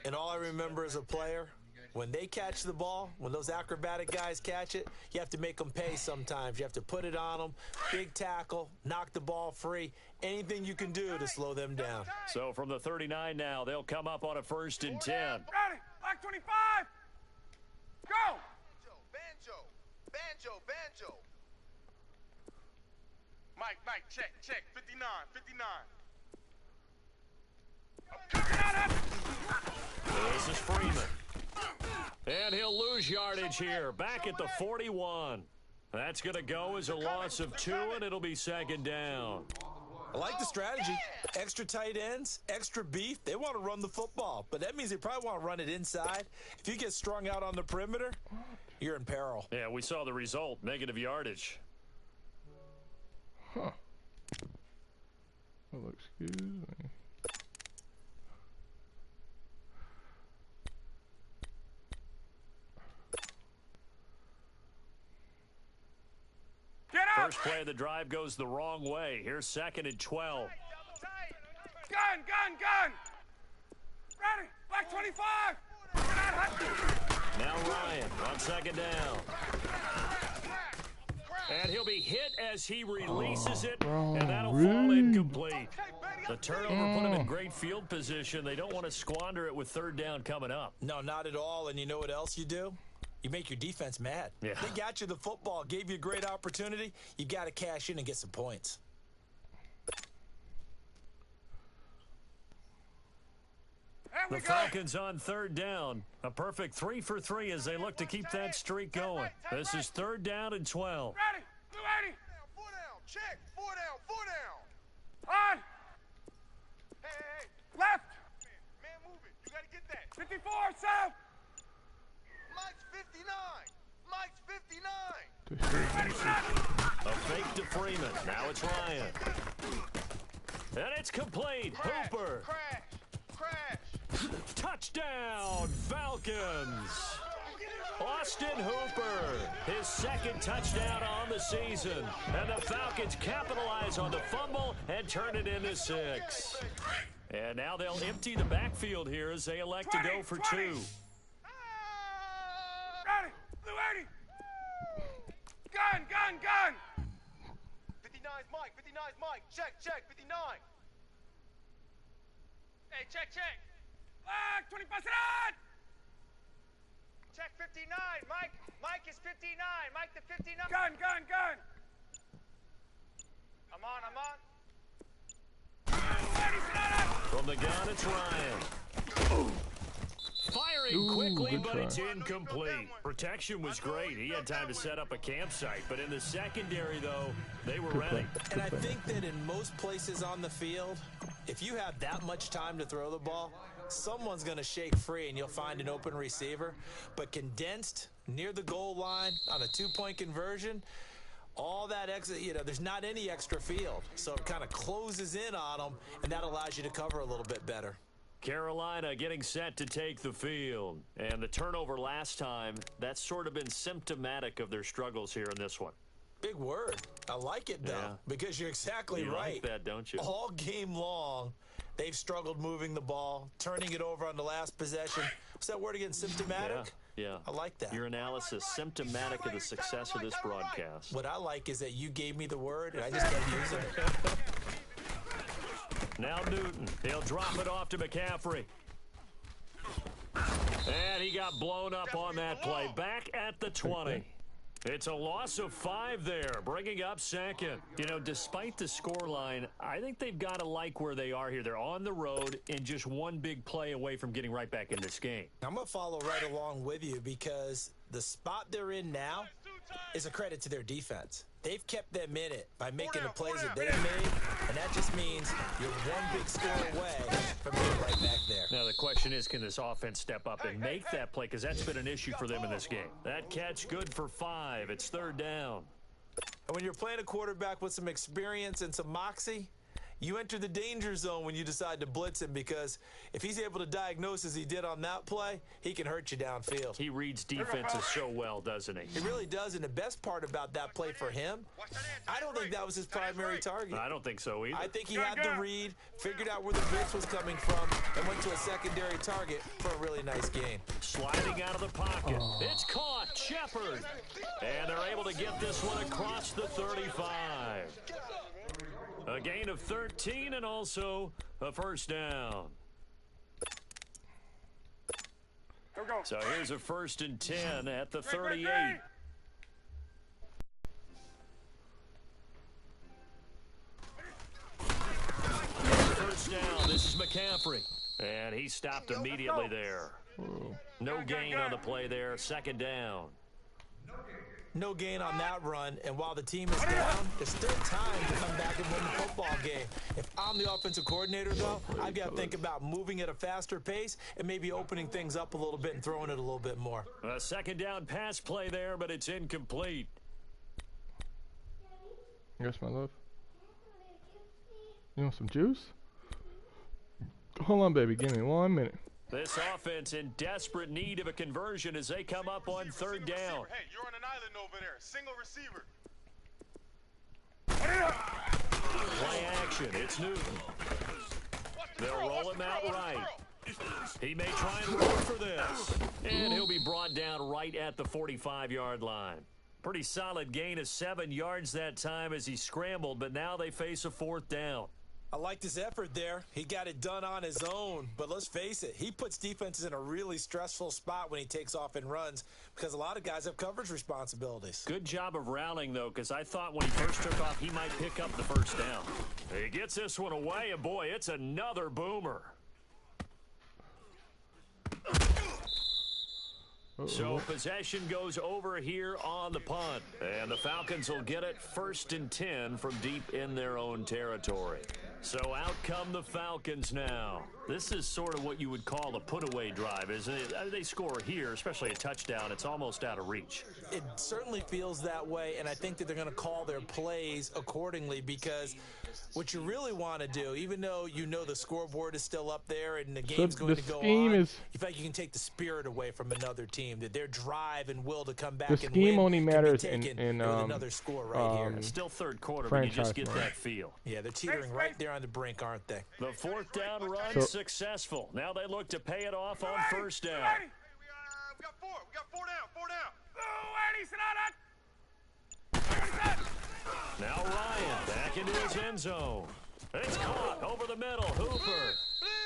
And all I remember as a player, when they catch the ball, when those acrobatic guys catch it, you have to make them pay sometimes. You have to put it on them, big tackle, knock the ball free, anything you can do to slow them down. So from the 39 now, they'll come up on a 1st and 10. Ready. Black 25. Go. Banjo. Mike, check. 59. This is Freeman. And he'll lose yardage here, back at the 41. That's going to go as a loss of 2, and it'll be 2nd down. I like the strategy. Extra tight ends, extra beef. They want to run the football, but that means they probably want to run it inside. If you get strung out on the perimeter, you're in peril. Yeah, we saw the result, negative yardage. Huh. Well, excuse me. Get up. First play of the drive goes the wrong way. Here's 2nd and 12. Gun. Ready. Black 25. Now Ryan on 2nd down. And he'll be hit as he releases it, bro, and that'll really? fall incomplete. The turnover put him in great field position. They don't want to squander it with third down coming up. No, not at all. And you know what else you do? You make your defense mad. Yeah. They got you the football, gave you a great opportunity. You got to cash in and get some points. The Falcons on third down. A perfect 3 for 3 as they look to keep that streak going. This is third down and 12. Ready. Blue 80. Four down. Check. Four down. Four down. On. Hey. Left. Man, move it. You got to get that. 54, south. Mike's 59. Mike's 59. A fake to Freeman. Now it's Ryan. And it's complete. Hooper. Crash. Touchdown, Falcons. Austin Hooper, his second touchdown on the season. And the Falcons capitalize on the fumble and turn it into 6. And now they'll empty the backfield here as they elect to go for 2. Ready. Blue 80. Gun. 59's Mike. 59's Mike. Check. 59. Hey, check. Black, 25 on. Check 59. Mike is 59. Mike the 59. Gun. I'm on. From the gun, it's Ryan. Firing quickly, good but try. it's incomplete. Protection was great. He had time to set up a campsite. But in the secondary, though, they were ready. And I think that in most places on the field, if you have that much time to throw the ball, someone's going to shake free and you'll find an open receiver. But condensed near the goal line on a 2-point conversion, all that extra, there's not any extra field. So it kind of closes in on them, and that allows you to cover a little bit better. Carolina getting set to take the field. And the turnover last time, that's sort of been symptomatic of their struggles here in this one. Big word. I like it, though, Yeah. because you're exactly You right. like that, don't you? All game long, they've struggled moving the ball, turning it over on the last possession. What's that word again? Symptomatic? Yeah. I like that. Your analysis, symptomatic of the success of this broadcast. What I like is that you gave me the word, and I just kept using it. Now Newton. He'll drop it off to McCaffrey. And he got blown up on that play. Back at the 20. It's a loss of 5 there, bringing up second. Despite the scoreline, I think they've got to like where they are here. They're on the road and just one big play away from getting right back in this game. I'm going to follow right along with you because the spot they're in now is a credit to their defense. They've kept them in it by making the plays that they've made, and that just means you're one big score away from being right back there. Now, the question is, can this offense step up and make that play? Because that's been an issue for them in this game. That catch good for 5. It's third down. And when you're playing a quarterback with some experience and some moxie, you enter the danger zone when you decide to blitz him, because if he's able to diagnose as he did on that play, he can hurt you downfield. He reads defenses so well, doesn't he? He really does, and the best part about that play for him, I don't think that was his primary target. I don't think so either. I think he had the read, figured out where the blitz was coming from, and went to a secondary target for a really nice gain. Sliding out of the pocket. It's caught. Shepard. And they're able to get this one across the 35. A gain of 13 and also a first down. Here we go. So here's a 1st and 10 at the 38. First down. This is McCaffrey. And he stopped immediately there. No gain on the play there. 2nd down. No gain on that run, and while the team is down, there's still time to come back and win the football game. If I'm the offensive coordinator, though, I've got to think about moving at a faster pace and maybe opening things up a little bit and throwing it a little bit more. A 2nd down pass play there, but it's incomplete. Yes, my love. You want some juice? Hold on, baby. Give me 1 minute. This offense in desperate need of a conversion as they come up on 3rd down. Hey, you're on an island over there. Single receiver. Play action. It's Newton. They'll roll him out right. He may try and look for this. And he'll be brought down right at the 45-yard line. Pretty solid gain of 7 yards that time as he scrambled, but now they face a 4th down. I liked his effort there. He got it done on his own. But let's face it, he puts defenses in a really stressful spot when he takes off and runs because a lot of guys have coverage responsibilities. Good job of rallying, though, because I thought when he first took off, he might pick up the 1st down. He gets this one away, and boy, it's another boomer. So possession goes over here on the punt, and the Falcons will get it 1st and 10 from deep in their own territory. So out come the Falcons now. This is sort of what you would call a put-away drive, isn't it? They score here, especially a touchdown. It's almost out of reach. It certainly feels that way, and I think that they're going to call their plays accordingly because what you really want to do, even though you know the scoreboard is still up there and the game's going to go on, you feel like you can take the spirit away from another team, that their drive and will to come back and win. The scheme only matters in another score right here. It's still 3rd quarter, but you just get that feel. Yeah, they're teetering right there on the brink, aren't they? The 4th down run successful. Now they look to pay it off on 1st down. Hey, we got 4. We got 4 down. 4 down. Now Ryan back into his end zone. It's caught over the middle. Hooper.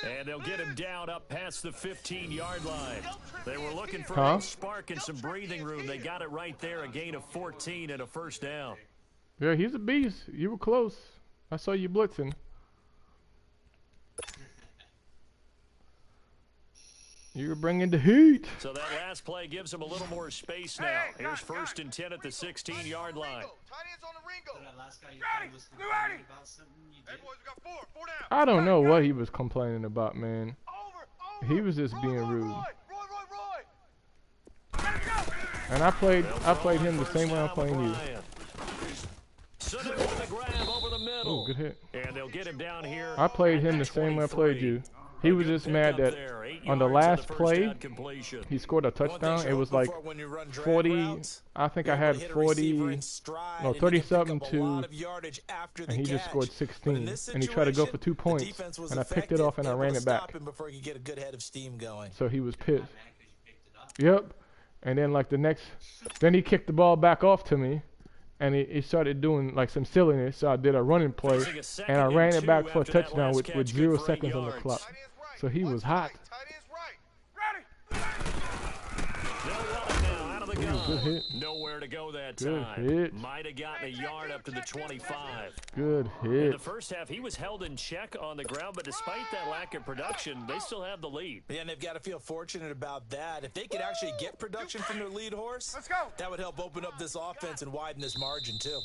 And they'll get him down up past the 15-yard line. They were looking for a spark and some breathing room. They got it right there, a gain of 14 and a 1st down. Yeah, he's a beast. You were close. I saw you blitzing. You're bringing the heat. So that last play gives him a little more space now. Here's 1st and 10 at the 16-yard line. Tight ends on the Ringo. That last guy you thought was complaining about something you Hey, did. boys, we got 4. 4 down. I don't know what he was complaining about, man. Over. He was just being rude. Roy. And I played him the same way I'm playing you. Sutter with the grab over the middle. Oh, good hit. And they'll get him down here. I played him the same way I played you. He was just mad that on the last play, he scored a touchdown. It was like 40, I think I had 30-something to, and he just scored 16. And he tried to go for 2 points, and I picked it off and I ran it back. So he was pissed. Yep. And then like then he kicked the ball back off to me. And he started doing like some silliness, so I did a running play, and I ran it back for a touchdown with 0 seconds on the clock. So he was hot. Good hit. Nowhere to go that Good time. hit. Might have gotten a yard up to the 25. Good In hit. the first half, he was held in check on the ground, but despite that lack of production, they still have the lead. Yeah, and they've got to feel fortunate about that. If they could actually get production from their lead horse, Let's go. that would help open up this offense and widen this margin too.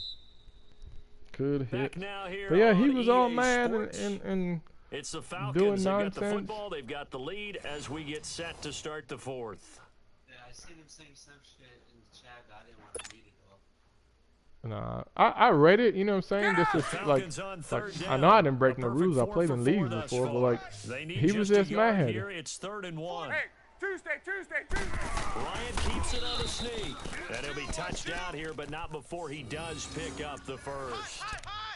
Good hit. Back now here But yeah, he on was all EA mad Sports. and It's the doing Falcons. They've got the nonsense. football. They've got the lead as we get set to start the 4th. Yeah, I seen him saying some shit in the chat, but I didn't want to read it all. nah, I read it. You know what I'm saying? This is like Falcons on 3rd I down. know I didn't break A no perfect rules. I 4 played for in 4 leagues thus before, but far. like They need he was just a just yard mad. here. It's 3rd and 1. Hey, Tuesday. Ryan keeps it on the sneak. And he'll be touched down here, but not before he does pick up the 1st.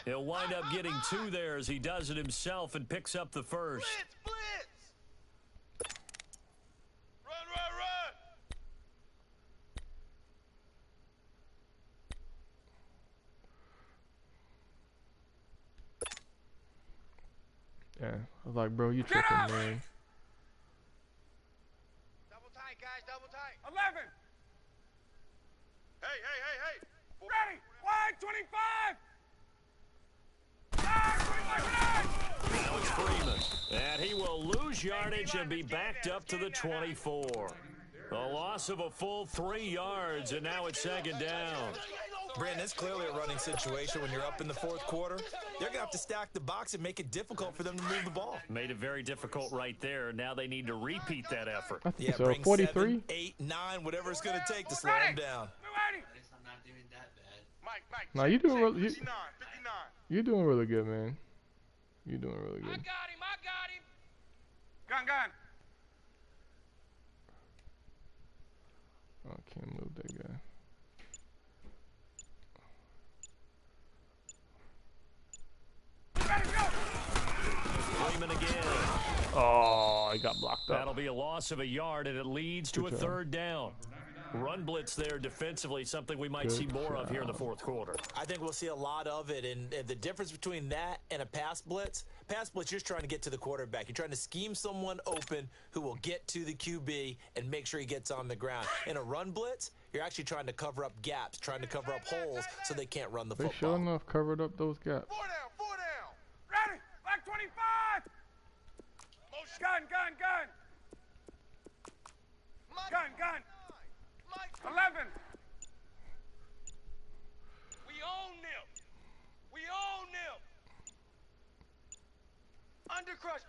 He'll wind up getting 2 there as he does it himself and picks up the 1st. Blitz. Run. Yeah, I was like, bro, you tripping, man. Double tight, guys. Double tight. 11. Hey. Ready. Wide 25. Ah, 25. Now it's Freeman. And he will lose yardage and be backed up to the 24. A loss of a full 3 yards, and now it's 2nd down. Brandon, it's clearly a running situation when you're up in the 4th quarter. They're going to have to stack the box and make it difficult for them to move the ball. Made it very difficult right there. Now they need to repeat that effort. I think Yeah, so. bring 43. 7, 8, 9, whatever it's going to take to slow them down. Ready. At least I'm not doing that bad. Mike. Nah, you doing really, 59. you're doing really good, man. You're doing really I good. got him. Gun. Oh, I can't move that guy. Ready, go. Freeman again. Oh, he got blocked up. That'll be a loss of a yard, and it leads to a Good job. 3rd down. Run blitz there defensively, something we might see more of here in the fourth quarter. I think we'll see a lot of it, and the difference between that and a pass blitz, you're just trying to get to the quarterback. You're trying to scheme someone open who will get to the QB and make sure he gets on the ground. In a run blitz, you're actually trying to cover up gaps, trying to cover up holes so they can't run the football. They sure enough covered up those gaps. 4 down, 4 down. Ready? Back 25. Motion. Gun. Gun. 11. We own them. We own them. Undercrush.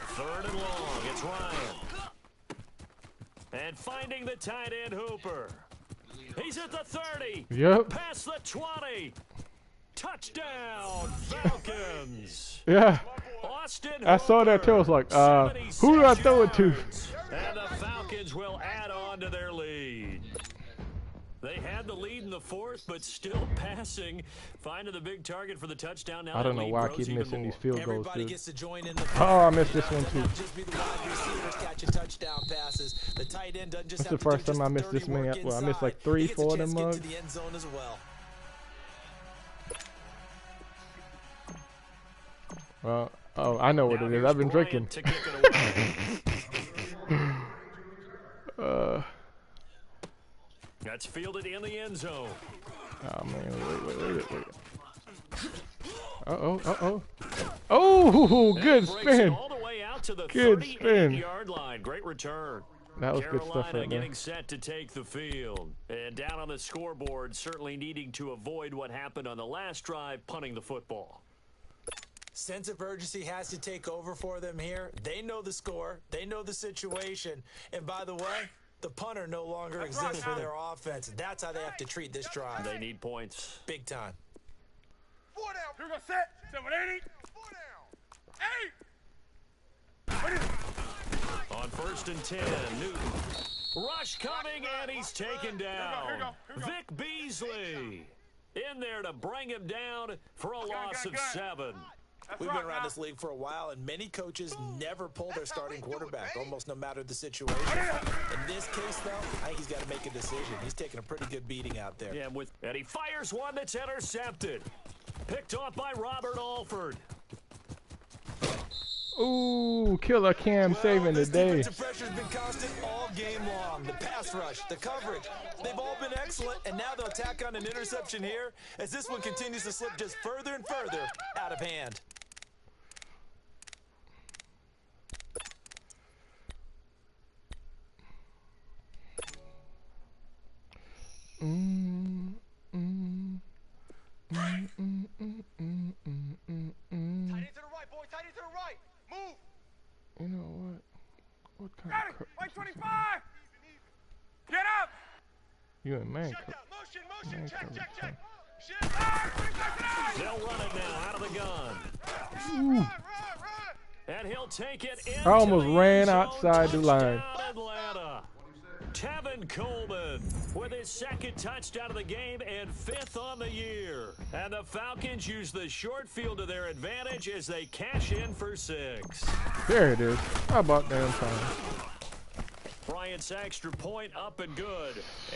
Third and long. It's Ryan. And finding the tight end Hooper. He's at the 30. Yep. Past the 20. Touchdown, Falcons. Yeah. Austin I saw that too. I was like, who do I throw it to? And the Falcons will add on to their lead. They had the lead in the fourth, but still passing. Finding the big target for the touchdown. Now I don't know why I keep missing these field goals, Everybody dude. gets to join in the Oh, I missed this one too. Just be the wide receivers catching touchdown passes. The tight end doesn't just That's have the to first do time I missed dirty this many. work Well, I missed like inside. 3, He gets a 4 of chance them to get mugs. to the end zone as well. Well, oh, I know what it is. I've been drinking. That's fielded in the end zone. Oh man, wait. Uh-oh. Oh, good spin. All the way out to the Good spin. 38-yard line. Great return. That was good stuff Carolina right there. getting set to take the field. And down on the scoreboard, certainly needing to avoid what happened on the last drive, punting the football. Sense of urgency has to take over for them here. They know the score. They know the situation. And by the way, the punter no longer exists for their offense. That's how they have to treat this drive. They need points. Big time. 4 down. Here we go, set. 780. 4 down. 8. On 1st and 10, Newton. Rush coming, and he's taken down. Here we go. Vic Beasley in there to bring him down for a loss of 7. We've been around this league for a while, and many coaches never pull their starting quarterback, almost no matter the situation. In this case, though, I think he's got to make a decision. He's taking a pretty good beating out there. Yeah, and he fires one that's intercepted. Picked off by Robert Alford. Ooh, killer Cam saving the day. Defensive pressure's been constant all game long. The pass rush, the coverage, they've all been excellent, and now they'll tack on an interception here as this one continues to slip just further and further out of hand. Tight end to the right, boy. Tight end to the right. Move. You know what? What kind Ready? of White 25. Get up. You in man Shut cover. down. Motion. Man Check. cover. Shift. Ah, 25 today. They'll run it now out of the gun. Run. And he'll take it in. I almost ran outside the line. Atlanta. Tevin Coleman with his 2nd touchdown of the game and 5th on the year. And the Falcons use the short field to their advantage as they cash in for 6. There it is. How about damn time? Bryant's extra point up and good.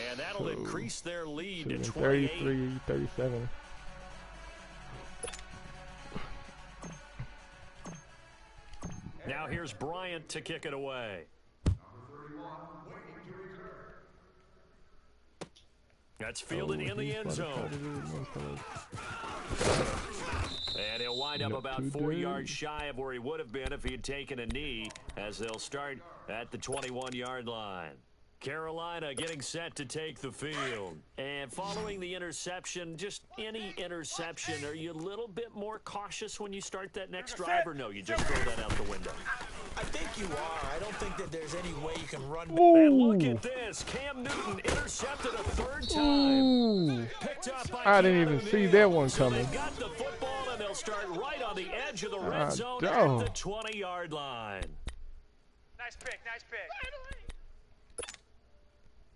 And that'll increase their lead to 33, 37. Now here's Bryant to kick it away. That's fielded in the end zone. And he'll wind up about 4 yards shy of where he would have been if he had taken a knee, as they'll start at the 21-yard line. Carolina getting set to take the field. And following the interception, just any interception, are you a little bit more cautious when you start that next drive, or no, you just throw that out the window? I think you are. I don't think that there's any way you can run. And look at this. Cam Newton intercepted a 3rd time. Picked up by I didn't even see that one coming. So they got the football, and they'll start right on the edge of the red zone at the 20-yard line. Nice pick.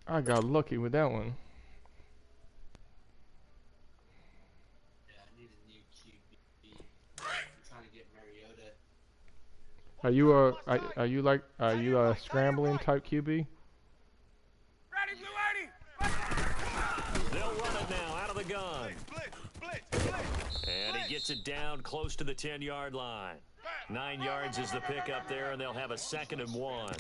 I got lucky with that one. Yeah, I need a new QB. I'm trying to get Mariota. Are you a scrambling type QB? it now, out of the gun. And he gets it down close to the 10-yard line. 9 yards is the pickup there, and they'll have a 2nd and 1.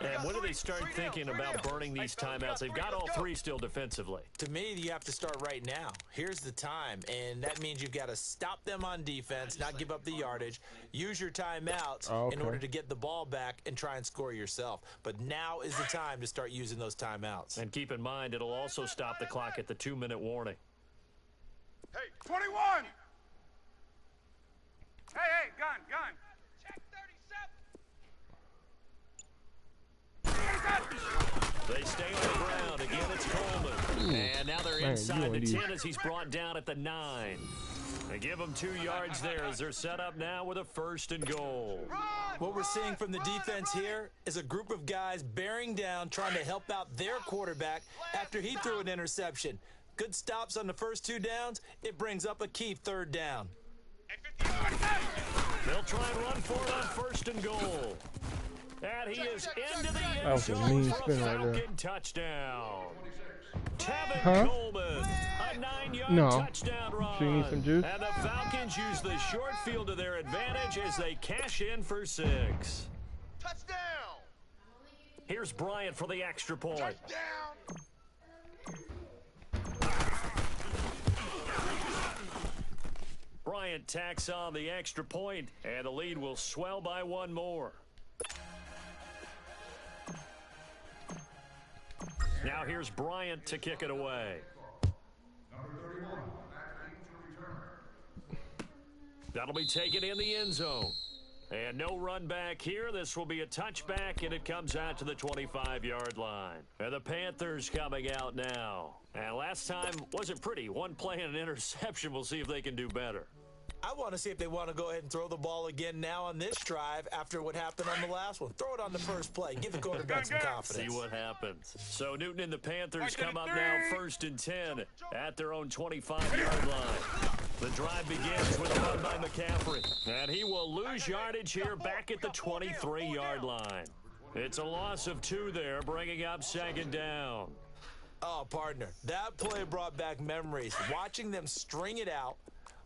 And when do they start thinking about burning these timeouts? They've got all 3 still defensively. To me, you have to start right now. Here's the time, and that means you've got to stop them on defense, not give up the yardage, use your timeouts in order to get the ball back and try and score yourself. But now is the time to start using those timeouts. And keep in mind, it'll also stop the clock at the 2-minute warning. Hey, 21! Hey, gun. Check 37. They stay on the ground. Again, it's Coleman. And now they're inside the 10 as he's brought down at the 9. They give them 2 yards there as they're set up now with a 1st and goal. What we're seeing from the defense here is a group of guys bearing down, trying to help out their quarterback after he threw an interception. Good stops on the first 2 downs. It brings up a key 3rd down. They'll try and run for it on 1st and goal. And he is into the end zone for a Falcon touchdown. Tevin Coleman, a 9-yard touchdown run. She needs some juice. And the Falcons use the short field to their advantage as they cash in for 6. Touchdown! Here's Bryant for the extra point. Touchdown! Bryant tacks on the extra point, and the lead will swell by 1 more. Now here's Bryant to kick it away. That'll be taken in the end zone. And no run back here. This will be a touchback, and it comes out to the 25-yard line. And the Panthers coming out now. And last time wasn't pretty. 1 play and an interception. We'll see if they can do better. I want to see if they want to go ahead and throw the ball again now on this drive after what happened on the last one. Throw it on the first play. Give the quarterback some confidence. See what happens. So Newton and the Panthers come up now 1st and 10 at their own 25-yard line. The drive begins with a run by McCaffrey. And he will lose yardage here back at the 23-yard line. It's a loss of 2 there, bringing up 2nd down. Oh, partner, that play brought back memories. Watching them string it out,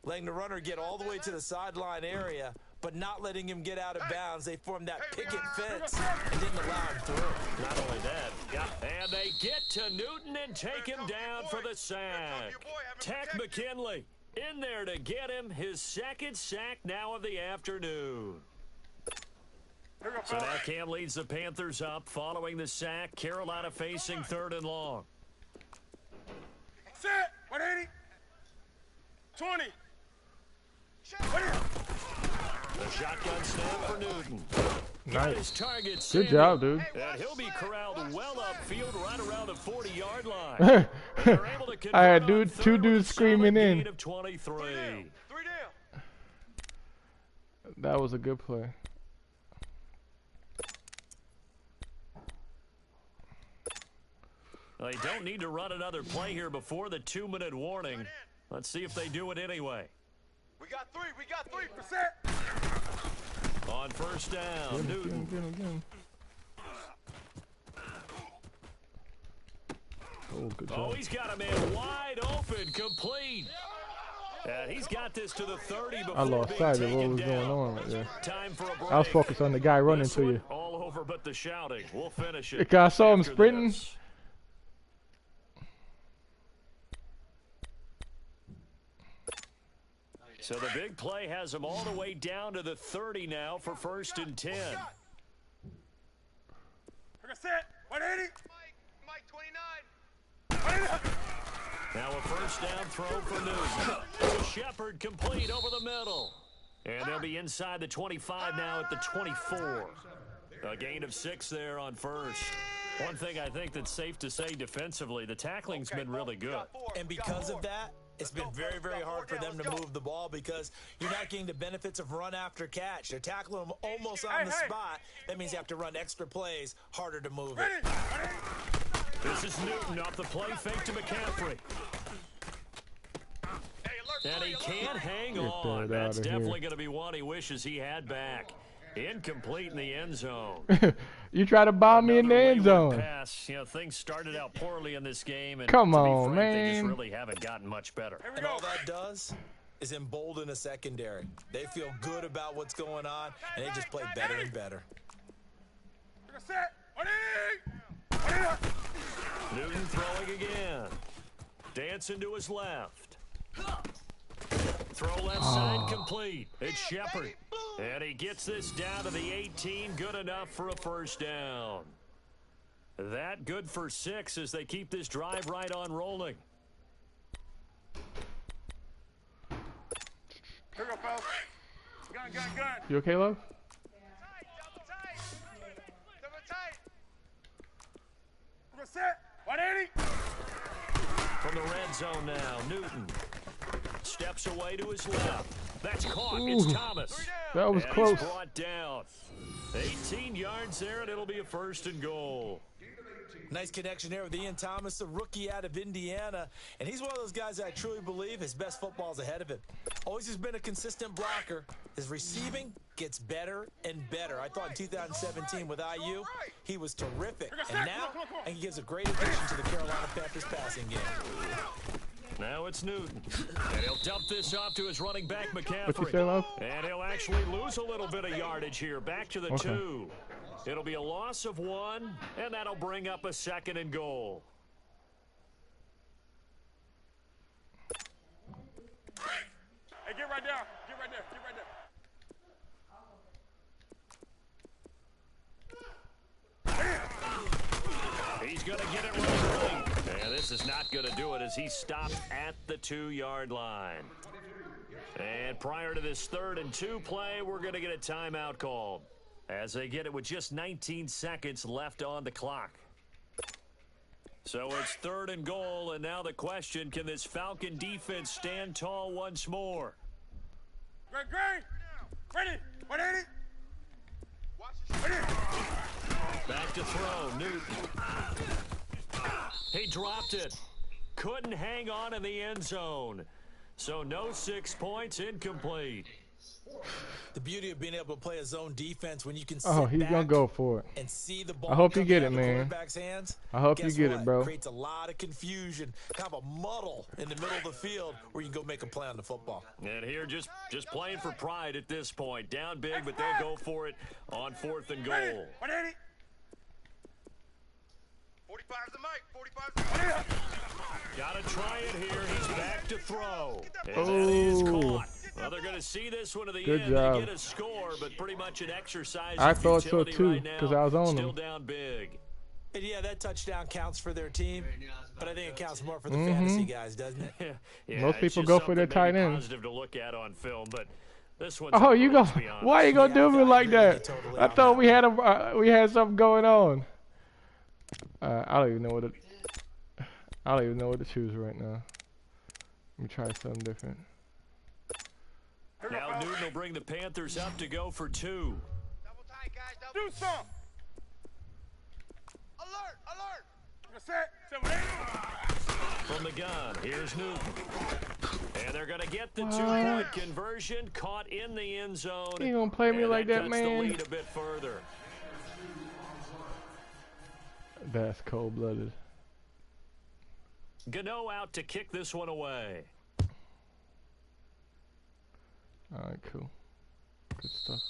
letting the runner get all the way to the sideline area, but not letting him get out of bounds. They formed that picket fence and didn't allow him through. Not only that, and they get to Newton and take him down for the sack. Tech McKinley in there to get him his 2nd sack now of the afternoon. So now Cam leads the Panthers up following the sack. Carolina facing 3rd and long. Set. 180. 20. The shotgun snap for Newton. Nice. Good job, dude. And he'll be corralled well upfield right around the 40-yard line. I had 2 dudes screaming in. Of 23. 3 down. That was a good play. They don't need to run another play here before the 2-minute warning. Let's see if they do it anyway. We got 3%. On 1st down, Newton. Get him. Oh, good job. Oh, he's got a man wide open, complete. And he's got this to the 30 before I lost sight of what was down. going on right there. Time for a break. I was focused on the guy running to you. All over but the shouting. We'll finish it. I saw him sprinting. This. So the big play has him all the way down to the 30 now for 1st and 10. Set. 180. Mike 29. Now a 1st down throw for Newton. Shepard complete over the middle. And they'll be inside the 25 now at the 24. A gain of 6 there on 1st. One thing I think that's safe to say defensively, the tackling's been really good. And because of that, it's been very, very hard for them to move the ball because you're not getting the benefits of run after catch. They're tackling them almost on the spot. That means you have to run extra plays, harder to move it. This is Newton off the play fake to McCaffrey. And he can't hang on. That's definitely going to be one he wishes he had back. Incomplete in the end zone. You try to bomb me in the end zone. Pass. You know, things started out poorly in this game, and come to on, be frank, man. they just really haven't gotten much better. And all that does is embolden a secondary. They feel good about what's going on, and they just play better and better. Newton throwing again. Dancing to his left. Throw left side complete. It's Shepard. And he gets this down to the 18. Good enough for a first down. That good for 6 as they keep this drive right on rolling. Here we go, fellas. Gun. You okay, love? Double tight. We're set. 180. From the red zone now, Newton steps away to his left. That's caught. It's Thomas. That was and close. He's brought down. 18 yards there, and it'll be a 1st and goal. Nice connection there with Ian Thomas, a rookie out of Indiana. And he's one of those guys that I truly believe his best football is ahead of him. Always has been a consistent blocker. His receiving gets better and better. I thought in 2017 with IU, he was terrific. And now, I think he gives a great addition to the Carolina Panthers passing game. Now it's Newton. And he'll dump this off to his running back, McCaffrey. What you say, love? And he'll actually lose a little bit of yardage here. Back to the 2. It'll be a loss of 1, and that'll bring up a 2nd and goal. Hey, get right there. Get right there. He's going to get it right. And this is not going to do it as he stopped at the 2-yard line. And prior to this 3rd and 2 play, we're going to get a timeout called as they get it with just 19 seconds left on the clock. So it's 3rd and goal, and now the question, can this Falcon defense stand tall once more? Great. Ready. 180. Back to throw, Newton. He dropped it. Couldn't hang on in the end zone. So no 6 points, incomplete. The beauty of being able to play a zone defense when you can Oh, he's going to go for it. And see the ball. I hope you get it, man. Hands, I hope you get it, bro. It creates a lot of confusion, kind of a muddle in the middle of the field where you can go make a play on the football. And here, just playing for pride at this point. Down big, but they'll go for it on 4th and goal. 180. 45's the mic. 45's the mic. Gotta try it here. He's back to throw. And that is caught. Well, they're going to see this one to the end. Job. They get a score, but pretty much an exercise I of thought so futility too, right now. because I was on Still them. down big. And yeah, that touchdown counts for their team, but I think it counts more for the fantasy guys, doesn't it? Yeah, most people go for their tight end. Positive to look at on film, but this one's Oh, you go. let's be honest. Why you gonna do me like that? Totally I thought we had something going on. I don't even know what to choose right now. Let me try something different. Now Newton will bring the Panthers up to go for 2. Double tight, guys. Do some. Alert. We're set. 180. From the gun, here's Newton. And they're going to get the 2-point conversion, caught in the end zone. You gonna play me like that, cuts man? the lead a bit further. That's cold-blooded. Gano out to kick this one away. All right, cool. Good stuff.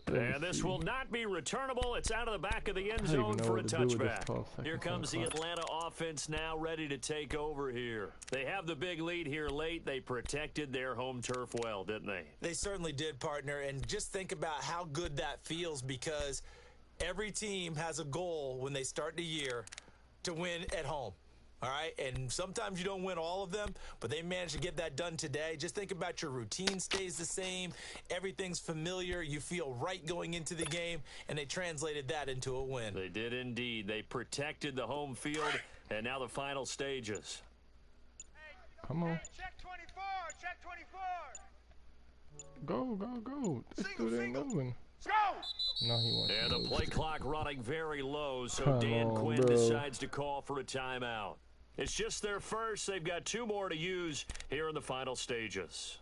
And this will not be returnable. It's out of the back of the end zone for a touchback. Here comes the Atlanta offense now ready to take over here. They have the big lead here late. They protected their home turf well, didn't they? They certainly did, partner. And just think about how good that feels, because every team has a goal when they start the year to win at home. All right, and sometimes you don't win all of them, but they managed to get that done today. Just think about your routine stays the same. Everything's familiar. You feel right going into the game, and they translated that into a win. They did indeed. They protected the home field, and now the final stages. Come on. Check 24. Check 24. Go. This dude ain't moving. Let's go. No, he won't. And the play clock running very low, so Dan Quinn decides to call for a timeout. It's just their first. They've got 2 more to use here in the final stages.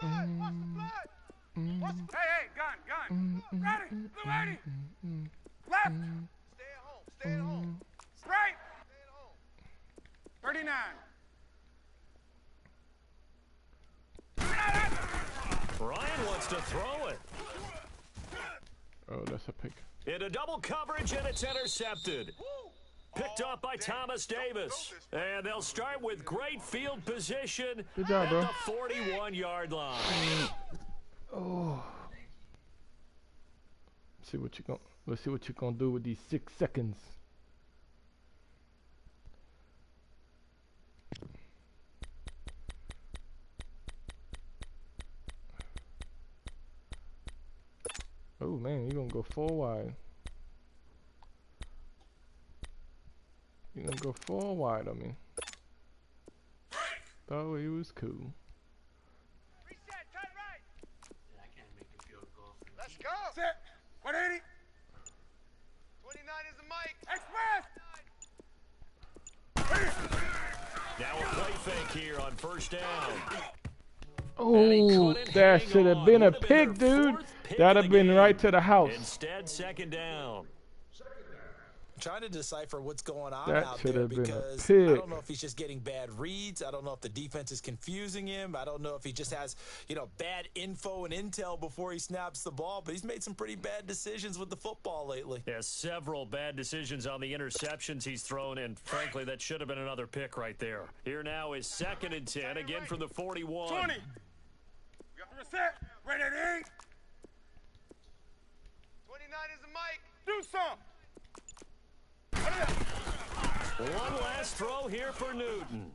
Hey, gun. Ready, blue 80. Left. Stay at home. Right. 39. Ryan wants to throw it. Oh, that's a pick. Into double coverage, and it's intercepted. Picked off by Thomas Davis. And they'll start with great field position Good job, at bro. the 41-yard line. Oh. Let's see what you're gonna do with these 6 seconds. Oh man, you're gonna go 4 wide. You're gonna go 4 wide on me. Thought he was cool. Reset, tight right. Yeah, I can't make a field goal. Let's go. Set. 180. 29 is the mic. Express. Now a play fake here on first down. Oh, that should have been a pick, dude. That'd have been right to the house. Instead, second down. I'm trying to decipher what's going on That out should there have been a because pick. I don't know if he's just getting bad reads. I don't know if the defense is confusing him. I don't know if he just has, bad info and intel before he snaps the ball. But he's made some pretty bad decisions with the football lately. Yeah, several bad decisions on the interceptions he's thrown, and frankly, that should have been another pick right there. Here now is 2nd and 10, again from the 41. 20. Reset. Right at 8. 29 is the mic. Do some. One last throw here for Newton.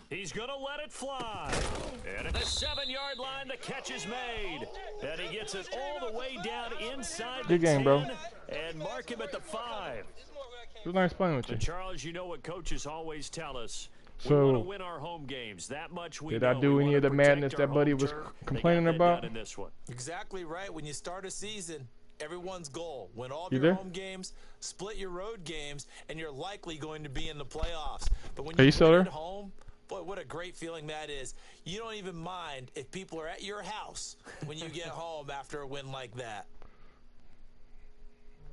He's going to let it fly. And at the 7-yard line, the catch is made. And he gets it all the way down inside the 10. Good game, bro. And mark him at the 5. It was nice playing with you. But Charles, you know what coaches always tell us. So, we want to win our home games. That much we did know. I do We any want of to the protect madness our that Buddy home was turf. complaining They got that about? done in this one. Exactly right. When you start a season, everyone's goal, win all of You your there? home games, split your road games, and you're likely going to be in the playoffs. But when Are you you still win there? at home, boy, what a great feeling that is. You don't even mind if people are at your house when you get home after a win like that.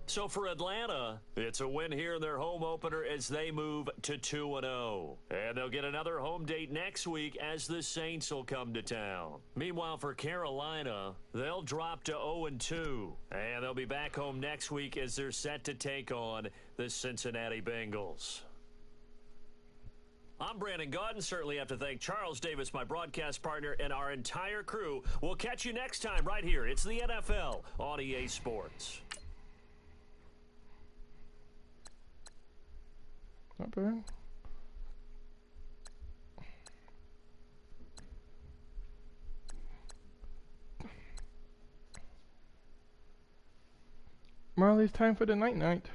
So for Atlanta, it's a win here in their home opener as they move to 2-0. And they'll get another home date next week as the Saints will come to town. Meanwhile, for Carolina, they'll drop to 0-2. And they'll be back home next week as they're set to take on the Cincinnati Bengals. I'm Brandon Gaudin. Certainly have to thank Charles Davis, my broadcast partner, and our entire crew. We'll catch you next time right here. It's the NFL on EA Sports. Not bad. Marley, it's time for the night-night.